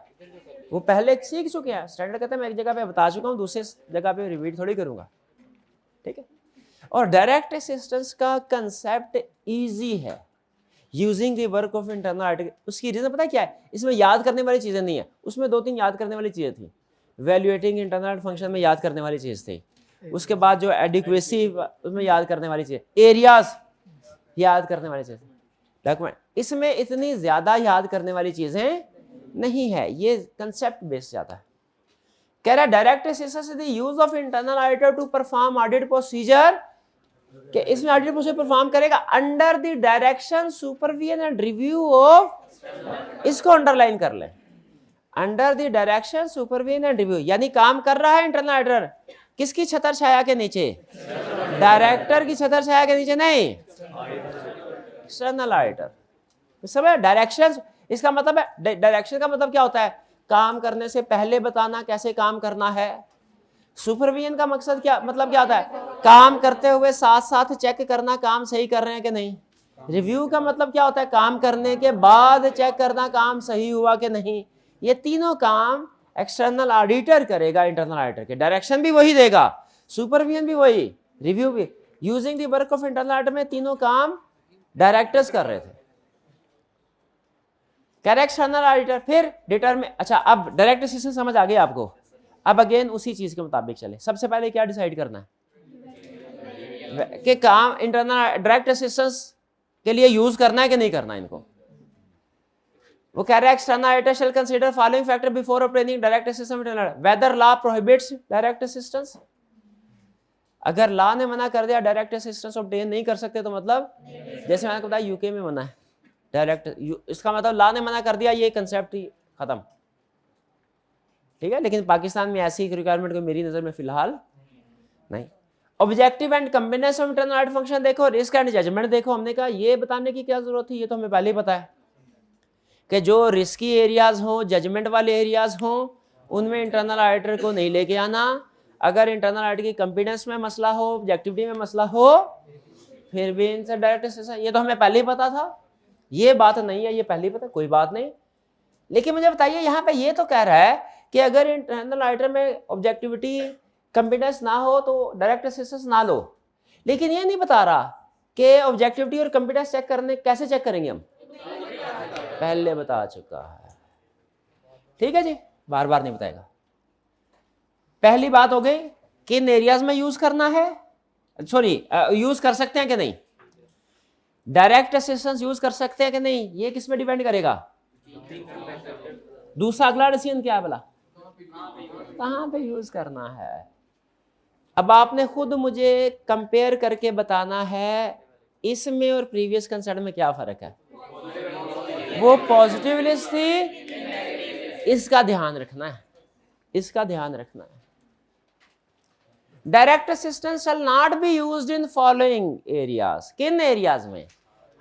वो पहले सीख चुके हैं। स्टैंडर्ड कहता है मैं एक जगह पे बता चुका हूँ, दूसरी जगह पे रिपीट थोड़ी करूंगा। ठीक है, और डायरेक्ट असिस्टेंस का कंसेप्ट इजी है, using the work of internal audit. उसकी रीजन पता है क्या है? इसमें याद करने वाली चीजें नहीं है, उसमें 2-3 याद करने वाली चीजें थी। वैल्यूएटिंग इंटरनल ऑडिट फंक्शन में याद करने वाली चीज थी, उसके बाद जो एडिक्वेसी उसमें याद करने वाली चीज, एरियाज याद करने वाली चीज, डॉक्यूमेंट, इसमें इतनी ज्यादा याद करने वाली चीजें नहीं है, ये कंसेप्ट बेस्ड जाता है। कह रहा है direct assistance is the use of internal auditor to perform audit procedure, कि इसमें ऑडिट प्रोसीजर परफॉर्म करेगा under the direction, supervision and review of, इसको अंडरलाइन कर ले, under the direction, supervision and review, यानी काम कर रहा है इंटरनल ऑडिटर किसकी छतर छाया के नीचे? डायरेक्टर की छतर छाया के नीचे नहीं, एक्सटर्नल ऑडिटर। समझ? डायरेक्शन, इसका मतलब है, डायरेक्शन का मतलब क्या होता है? काम करने से पहले बताना कैसे काम करना है। सुपरविजन का मकसद क्या, मतलब क्या होता है? काम करते हुए साथ साथ चेक करना काम सही कर रहे हैं कि नहीं। रिव्यू का मतलब क्या होता है? काम करने के बाद चेक करना काम सही हुआ कि नहीं। ये तीनों काम एक्सटर्नल ऑडिटर करेगा इंटरनल ऑडिटर के, डायरेक्शन भी वही देगा, सुपरविजन भी वही, रिव्यू भी। Using the work of internal auditor में तीनों काम डायरेक्टर्स कर रहे थे। एक्सटर्नल ऑडिटर फिर डिटरमिन। अच्छा अब डायरेक्ट असिस्टेंस समझ आ गया आपको। अब अगेन उसी चीज के मुताबिक चले। सबसे पहले क्या डिसाइड करना है कि काम इंटरनल डायरेक्ट असिस्टेंस के लिए यूज करना है कि नहीं करना है इनको। वो कह रहा है external auditor shall consider following factor before obtaining direct assistance, whether law prohibits direct assistance. अगर लॉ ने मना कर दिया डायरेक्ट असिस्टेंस ऑब्टेन नहीं कर सकते तो मतलब, जैसे मैंने बताया यूके में मना है डायरेक्ट, इसका मतलब लॉ ने मना कर दिया, ये कंसेप्ट ही खत्म। ठीक है, लेकिन पाकिस्तान में ऐसी रिक्वायरमेंट को मेरी नजर में फिलहाल नहीं। Objective and combination of internal audit function देखो, रिस्क एंड जजमेंट देखो। हमने कहा ये बताने की क्या जरूरत थी, ये तो हमें पहले ही पता है कि जो रिस्की एरियाज हों, जजमेंट वाले एरियाज हों, उनमें इंटरनल ऑडिटर को नहीं लेके आना। अगर इंटरनल ऑडिट की कॉम्पिटेंस में मसला हो, ऑब्जेक्टिविटी में मसला हो, फिर भी इनसे डायरेक्ट असिस्टेंस, ये तो हमें पहले ही पता था, ये बात नहीं है, ये पहले ही पता, कोई बात नहीं। लेकिन मुझे बताइए यहाँ पे ये तो कह रहा है कि अगर इंटरनल ऑडिटर में ऑब्जेक्टिविटी कॉम्पिटेंस ना हो तो डायरेक्ट असिस्टेंस ना लो, लेकिन ये नहीं बता रहा कि ऑब्जेक्टिविटी और कॉम्पिटेंस चेक करने कैसे चेक करेंगे हम, पहले बता चुका है। ठीक है जी, बार बार नहीं बताएगा। पहली बात हो गई, किन एरियाज में यूज करना है, सॉरी यूज कर सकते हैं कि नहीं, डायरेक्ट असिस्टेंस यूज कर सकते हैं कि नहीं, ये किस में डिपेंड करेगा। दूसरा अगला डिसीजन क्या है बोला, कहां पे यूज करना है। अब आपने खुद मुझे कंपेयर करके बताना है इसमें और प्रीवियस कंसेप्ट में क्या फर्क है। वो पॉजिटिव लिस्ट थी, इसका ध्यान रखना है, इसका ध्यान रखना है। Direct assistance shall not be used in following areas, किन एरियाज में,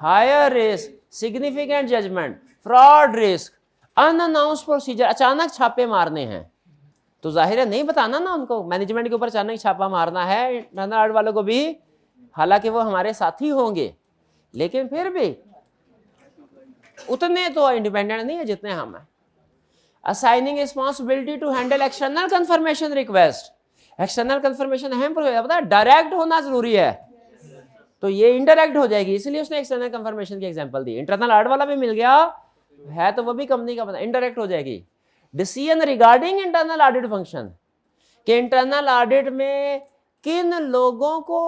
higher risk, significant judgement, fraud risk, unannounced procedure, अचानक छापे मारने हैं तो जाहिर है नहीं बताना ना उनको, मैनेजमेंट के ऊपर अचानक छापा मारना है, इंटरनल ऑडिट वालों को भी, हालांकि वो हमारे साथी होंगे लेकिन फिर भी उतने तो इंडिपेंडेंट नहीं है जितने हम हैं। Assigning responsibility to handle external confirmation request, external confirmation अहम पता है, डायरेक्ट होना जरूरी है तो ये इनडायरेक्ट हो जाएगी, इसलिए उसने एक्सटर्नल कंफर्मेशन की एग्जांपल दी। इंटरनल ऑडिट वाला भी मिल गया है तो वो भी कंपनी का पता, इनडायरेक्ट हो जाएगी। Decision regarding internal audit function, कि इंटरनल ऑडिट में किन लोगों को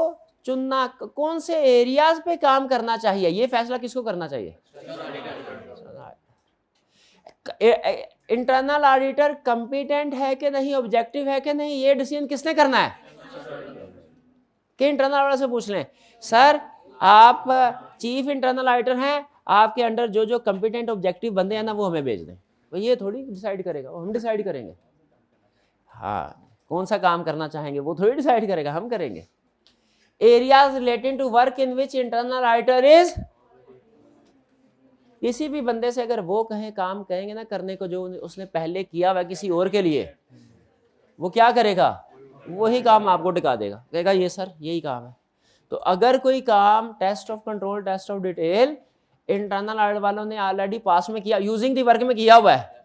चुनना, कौन से एरियाज पे काम करना चाहिए, ये फैसला किसको करना चाहिए, इंटरनल ऑडिटर कंपिटेंट है कि नहीं, ऑब्जेक्टिव है कि नहीं, ये डिसीजन किसने करना है, कि इंटरनल ऑडिटर से पूछ लें, सर आप चीफ इंटरनल ऑडिटर हैं, आपके अंडर जो जो कंपिटेंट ऑब्जेक्टिव बंदे हैं ना वो हमें भेज दें, तो ये थोड़ी डिसाइड करेगा, वो हम डिसाइड करेंगे। हाँ, कौन सा काम करना चाहेंगे वो थोड़ी डिसाइड करेगा, हम करेंगे। Areas relating to work in which internal auditor is, किसी भी बंदे से अगर वो कहें काम कहेंगे ना करने को जो उसने पहले किया हुआ किसी और के लिए, वो क्या करेगा, वही काम आपको टिका देगा, कहेगा ये सर यही काम है। तो अगर कोई काम test of control, test of detail internal audit वालों ने ऑलरेडी पास में किया, यूजिंग दी वर्क में किया हुआ है,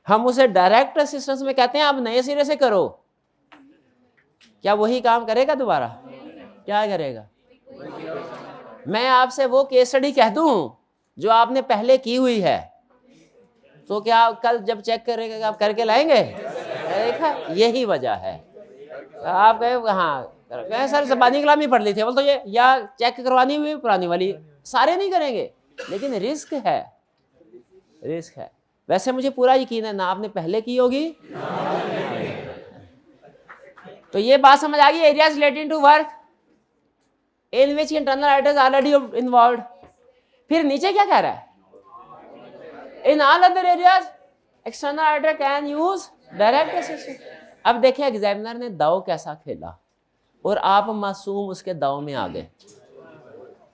हम उसे डायरेक्ट असिस्टेंस में कहते हैं आप नए सिरे से करो, क्या वही काम करेगा दोबारा, क्या करेगा। मैं आपसे वो केस स्टडी कह दूं जो आपने पहले की हुई है तो क्या कल जब चेक करेगा आप करके लाएंगे, देखा यही वजह है। आप कहे हाँ सर ज़बानी कलामी पढ़ ली थी बोल तो ये, या चेक करवानी हुई पुरानी वाली, सारे नहीं करेंगे लेकिन रिस्क है, रिस्क है। वैसे मुझे पूरा यकीन है ना आपने पहले की होगी। तो ये बात समझ आ गई, areas relating to work in which internal auditors already involved. फिर नीचे क्या कह रहा है, in all other areas external auditor can use direct assistance. अब देखिए एग्जामिनर ने दाव कैसा खेला और आप मासूम उसके दाव में आ गए।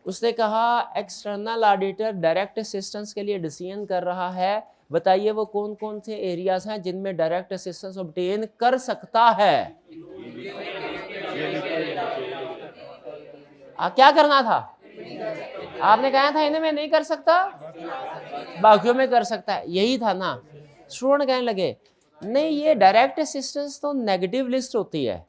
उसने कहा एक्सटर्नल ऑडिटर डायरेक्ट असिस्टेंस के लिए डिसीजन कर रहा है, बताइए वो कौन कौन से एरियाज हैं जिनमें डायरेक्ट असिस्टेंस ऑब्टेन कर सकता है। क्या करना था, आपने कहा था इन्हें मैं नहीं कर सकता, बाकियों में कर सकता है, यही था ना। स्टूडेंट कहने लगे नहीं ये डायरेक्ट असिस्टेंस तो नेगेटिव लिस्ट होती है,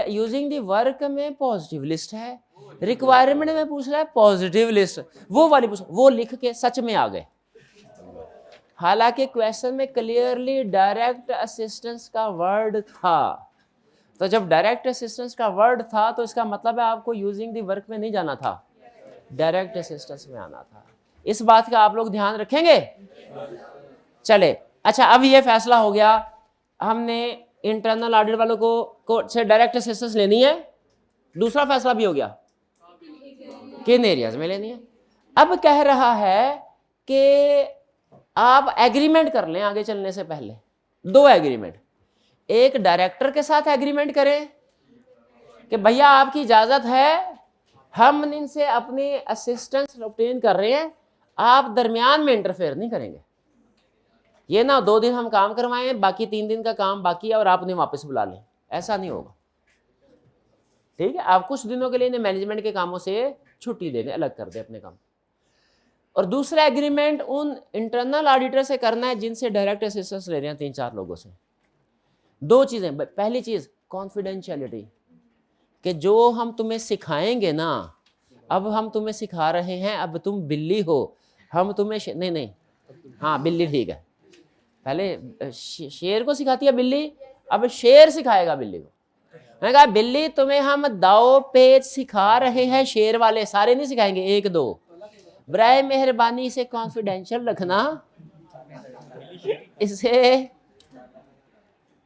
यूजिंग दी वर्क में पॉजिटिव लिस्ट है, रिक्वायरमेंट में पूछ रहा है पॉजिटिव लिस्ट, वो वाली पूछ, वो लिख के सच में आ गए। हालांकि क्वेश्चन में क्लियरली डायरेक्ट असिस्टेंस का वर्ड था, तो जब डायरेक्ट असिस्टेंस का वर्ड था तो इसका मतलब है आपको यूजिंग दी वर्क में नहीं जाना था, डायरेक्ट असिस्टेंस में आना था। इस बात का आप लोग ध्यान रखेंगे। चले अच्छा, अब ये फैसला हो गया हमने इंटरनल ऑडिट वालों को से डायरेक्ट असिस्टेंस लेनी है। दूसरा फैसला भी हो गया किन एरियाज में लेनी है। अब कह रहा है कि आप एग्रीमेंट कर लें आगे चलने से पहले, दो एग्रीमेंट, एक डायरेक्टर के साथ एग्रीमेंट करें कि भैया आपकी इजाजत है, हम इनसे अपनी असिस्टेंस ऑब्टेन कर रहे हैं, आप दरमियान में इंटरफेयर नहीं करेंगे। ये ना 2 दिन हम काम करवाएं, बाकी 3 दिन का काम बाकी है और आप उन्हें वापस बुला लें, ऐसा नहीं होगा। ठीक है, आप कुछ दिनों के लिए इन्हें मैनेजमेंट के कामों से छुट्टी दे दें, अलग कर दें अपने काम। और दूसरा एग्रीमेंट उन इंटरनल ऑडिटर से करना है जिनसे डायरेक्ट असिस्टेंस ले रहे हैं 3-4 लोगों से। 2 चीजें, पहली चीज कॉन्फिडेंशियलिटी, कि जो हम तुम्हें सिखाएंगे ना, अब हम तुम्हें सिखा रहे हैं, अब तुम बिल्ली हो, हम तुम्हें नहीं हाँ बिल्ली ठीक है, पहले शेर को सिखाती है बिल्ली, अब शेर सिखाएगा बिल्ली को। मैंने कहा बिल्ली तुम्हें हम दाव पेच सिखा रहे हैं, शेर वाले सारे नहीं सिखाएंगे, 1-2 बराए मेहरबानी इसे कॉन्फिडेंशियल रखना,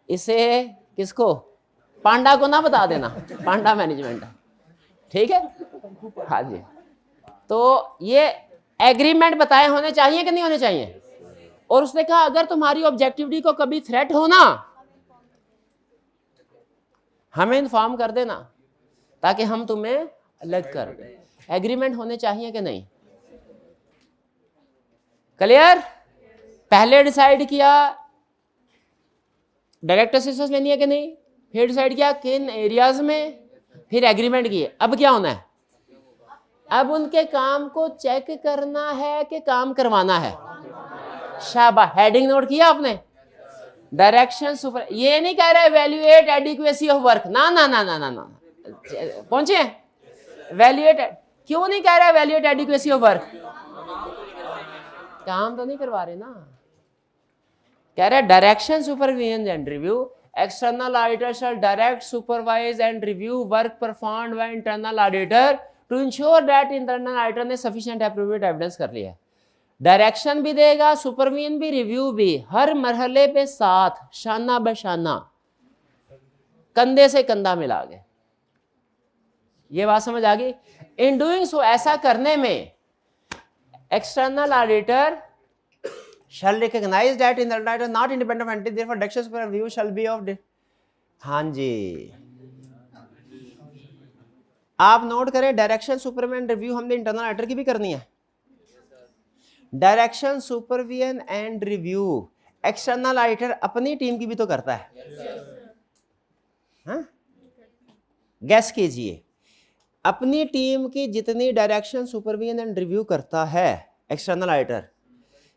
इसे किसको, पांडा को ना बता देना, पांडा मैनेजमेंट, ठीक है। हाँ जी, तो ये एग्रीमेंट बताए होने चाहिए कि नहीं होने चाहिए। और उसने कहा अगर तुम्हारी ऑब्जेक्टिविटी को कभी थ्रेट हो ना, हमें इन्फॉर्म कर देना ताकि हम तुम्हें अलग कर दें। एग्रीमेंट होने चाहिए कि नहीं, क्लियर। पहले डिसाइड किया डायरेक्ट असिस्टेंस लेनी है कि नहीं, फिर डिसाइड किया किन एरियाज में, फिर एग्रीमेंट किए। अब क्या होना है, अब उनके काम को चेक करना है कि काम करवाना है। शाबाश, हेडिंग नोट किया आपने, डायरेक्शन सुपर। ये नहीं कह रहा इवैल्यूएट एडिक्वेसी ऑफ वर्क, ना ना ना ना ना ना, पहुंचे। इवैल्यूएट क्यों नहीं कह रहा इवैल्यूएट एडिक्वेसी ऑफ वर्क, काम तो नहीं करवा रहे ना, कह रहे direction supervision and review. External auditor shall direct supervise and review work performed by internal auditor to ensure that internal auditor ने सफिशिएंट एप्रोप्रिएट एविडेंस कर लिया है। डायरेक्शन भी देगा, सुपरविजन भी, रिव्यू भी, हर मरहले पे साथ, शाना बशाना, कंधे से कंधा मिला के। ये बात समझ आ गई। इन डूइंग सो, ऐसा करने में external auditor shall recognize that in the auditor not independent of entity, therefore direction super review shall be of हाँ जी, आप नोट करें, डायरेक्शन सुपरविजन रिव्यू हमने इंटरनल ऑडिटर की भी करनी है। Direction supervision and review external auditor अपनी team की भी तो करता है, हाँ? गैस कीजिए, अपनी टीम की जितनी डायरेक्शन सुपरविजन एंड रिव्यू करता है एक्सटर्नल ऑडिटर,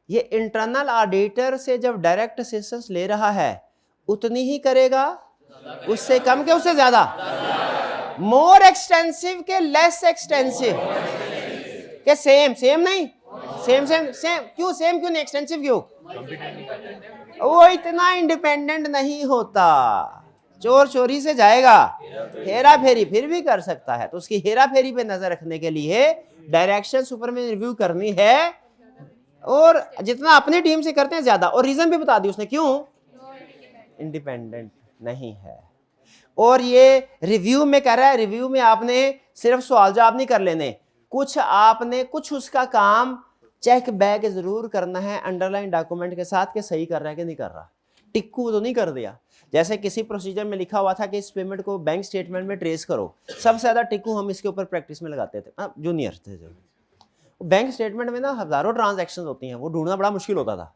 ये इंटरनल ऑडिटर से जब डायरेक्ट असिस्टेंस ले रहा है उतनी ही करेगा, उससे कम के उससे ज्यादा, मोर एक्सटेंसिव के लेस एक्सटेंसिव के सेम, सेम नहीं, सेम सेम सेम क्यों, सेम क्यों नहीं, एक्सटेंसिव क्यों, वो इतना इंडिपेंडेंट नहीं होता, चोर चोरी से जाएगा, हेरा फेरी फिर भी कर सकता है, तो उसकी हेरा फेरी पे नजर रखने के लिए डायरेक्शन सुपरविजन रिव्यू करनी है, और जितना अपनी टीम से करते हैं ज्यादा। और रीजन भी बता दी उसने, क्यों, इंडिपेंडेंट नहीं है। और ये रिव्यू में कह रहा है, रिव्यू में आपने सिर्फ सवाल जवाब नहीं कर लेने, कुछ आपने कुछ उसका काम चेक बैक जरूर करना है अंडरलाइन डॉक्यूमेंट के साथ कि सही कर रहा है कि नहीं कर रहा, टिक्कू तो नहीं कर दिया। जैसे किसी प्रोसीजर में लिखा हुआ था कि इस पेमेंट को बैंक स्टेटमेंट में ट्रेस करो, सबसे ज्यादा टिक्कू हम इसके ऊपर प्रैक्टिस में लगाते थे, जूनियर थे जो। बैंक स्टेटमेंट में ना हजारों ट्रांजैक्शंस होती हैं, वो ढूंढना बड़ा मुश्किल होता था,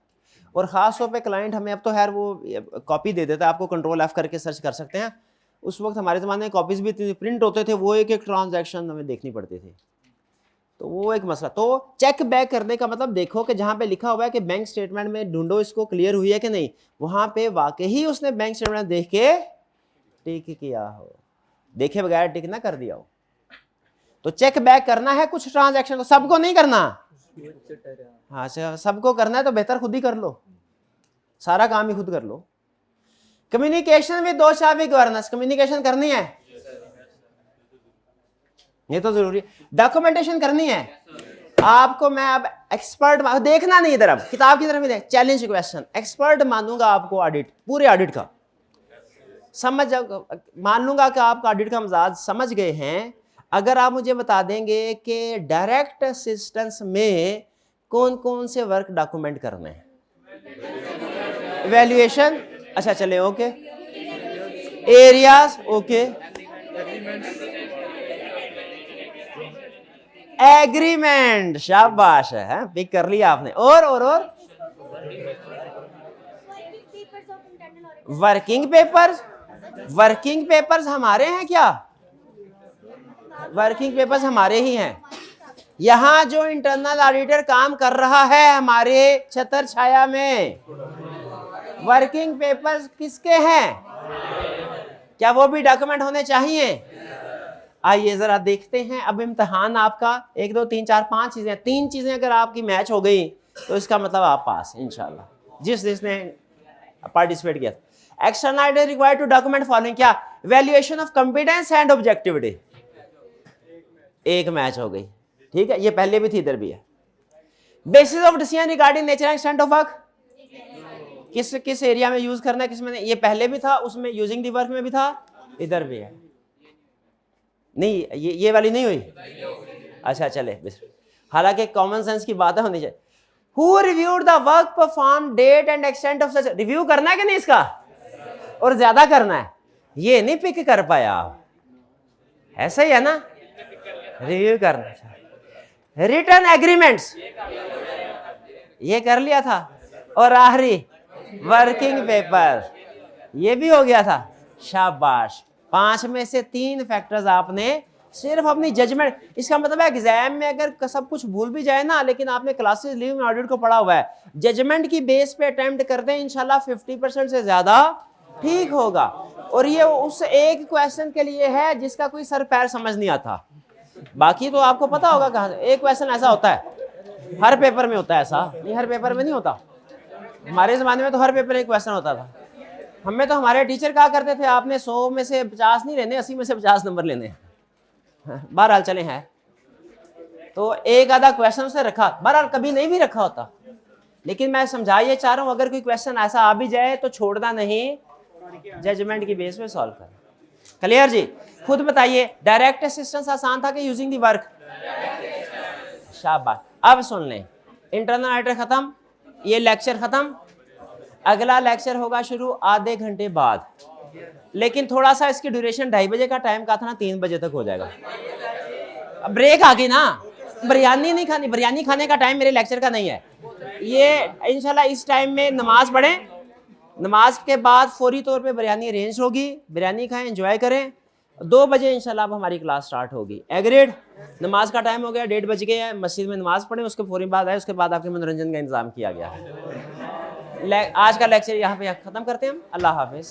और खास तौर पे क्लाइंट हमें, अब तो खैर वो कॉपी दे देता है, आपको कंट्रोल F करके सर्च कर सकते हैं, उस वक्त हमारे ज़माने में कॉपीज़ भी प्रिंट होते थे, वो एक एक ट्रांजैक्शन हमें देखनी पड़ती थी, तो वो एक मसला। तो चेक बैक करने का मतलब देखो कि जहाँ पे लिखा हुआ है कि बैंक स्टेटमेंट में ढूंढो इसको क्लियर हुई है कि नहीं, वहाँ पे वाकई उसने बैंक स्टेटमेंट देख के टिक किया हो, देखे बगैर टिक ना कर दिया हो। तो चेक बैक करना है कुछ ट्रांजैक्शन को, सबको नहीं करना, हाँ सबको करना है तो बेहतर खुद ही कर लो, सारा काम ही खुद कर लो। कम्युनिकेशन विद दो शाफी गवर्नेंस, कम्युनिकेशन करनी है, ये तो जरूरी। डॉक्यूमेंटेशन करनी है आपको, मैं अब एक्सपर्ट देखना नहीं, इधर अब किताब की तरफ ही देख, चैलेंज क्वेश्चन, एक्सपर्ट मानूंगा आपको ऑडिट, पूरे ऑडिट का समझ, मान लूंगा कि आप ऑडिट का मजाज समझ गए हैं, अगर आप मुझे बता देंगे कि डायरेक्ट असिस्टेंस में कौन कौन से वर्क डॉक्यूमेंट करने हैं, इवैल्यूएशन, अच्छा चले, ओके, एरियाज, ओके, एग्रीमेंट, शाबाश है, पिक कर लिया आपने, और वर्किंग पेपर्स, वर्किंग पेपर्स हमारे हैं क्या, वर्किंग पेपर्स हमारे ही हैं। यहां जो इंटरनल ऑडिटर काम कर रहा है हमारे छतर छाया में, वर्किंग पेपर्स किसके हैं, क्या वो भी डॉक्यूमेंट होने चाहिए। आइए जरा देखते हैं, अब इम्तिहान आपका 1 2 3 4 5 चीजें, 3 चीजें अगर आपकी मैच हो गई तो इसका मतलब आप पास इंशाल्लाह, जिसने पार्टिसिपेट किया। External auditor required to document following, क्या? Valuation of competence and objectivity. एक मैच हो गई, ठीक है, ये पहले भी थी, इधर भी है। Basis of decision regarding nature and extent of work, किस किस एरिया में यूज करना है, किस में नहीं, ये पहले भी था, उसमें यूजिंग दी वर्क में भी था, इधर भी है। नहीं, ये वाली नहीं हुई, अच्छा चले, हालांकि कॉमन सेंस की बातें होनी चाहिए। Who reviewed the work perform, date and extent of such, review करना है कि नहीं इसका, और ज्यादा करना है, ये नहीं पिक कर पाया आप, ऐसा ही है ना, रिव्यू करना। रिटर्न एग्रीमेंट्स ये कर लिया था, और आखिरी वर्किंग पेपर ये भी हो गया था, शाबाश। 5 में से 3 फैक्टर्स आपने सिर्फ अपनी जजमेंट, इसका मतलब है एग्जाम में अगर सब कुछ भूल भी जाए ना, लेकिन आपने क्लासेस लिविंग ऑडिट को पढ़ा हुआ है, जजमेंट की बेस पे अटेम्प्ट करते हैं, इंशाल्लाह 50% से ज्यादा ठीक होगा। और ये उस एक क्वेश्चन के लिए है जिसका कोई सर पैर समझ नहीं आता, बाकी तो आपको पता होगा कहाँ से। एक क्वेश्चन ऐसा होता है, हर पेपर में होता है, ऐसा नहीं हर पेपर में नहीं होता, हमारे ज़माने में तो हर पेपर एक क्वेश्चन होता था। हमें तो हमारे टीचर कहा करते थे आपने 100 में से 50 नहीं लेने, 80 में से 50 नंबर लेने हैं। बहरहाल चले हैं, तो एक आधा क्वेश्चन से रखा, बहरहाल कभी नहीं भी रखा होता, लेकिन मैं समझा ये चाह रहा हूँ, अगर कोई क्वेश्चन ऐसा आ भी जाए तो छोड़ना नहीं, जजमेंट की बेस पे सॉल्व कर। क्लियर जी? खुद बताइए, डायरेक्ट असिस्टेंस आसान था कि यूजिंग दी वर्क? शाबाश। अब सुन लें, इंटरनल ऑडिटर खत्म, ये लेक्चर खत्म, अगला लेक्चर होगा शुरू आधे घंटे बाद, लेकिन थोड़ा सा इसकी ड्यूरेशन 2:30 बजे का टाइम का था ना, 3 बजे तक हो जाएगा। अब ब्रेक आ गई ना, बिरयानी नहीं खानी, बिरयानी खाने का टाइम मेरे लेक्चर का नहीं है ये। इंशाल्लाह इस टाइम में नमाज पढ़ें, नमाज के बाद फौरी तौर पे बिरयानी अरेंज होगी, बिरयानी खाएं, एंजॉय करें। 2 बजे इंशाल्लाह अब हमारी क्लास स्टार्ट होगी। एग्रीड? नमाज का टाइम हो गया, 1:30 बज गए हैं, मस्जिद में नमाज पढ़ें, उसके फौरी बाद आए, उसके बाद आपके मनोरंजन का इंतजाम किया गया है। आज का लेक्चर यहाँ पे ख़त्म करते हैं हम। अल्लाह हाफिज़।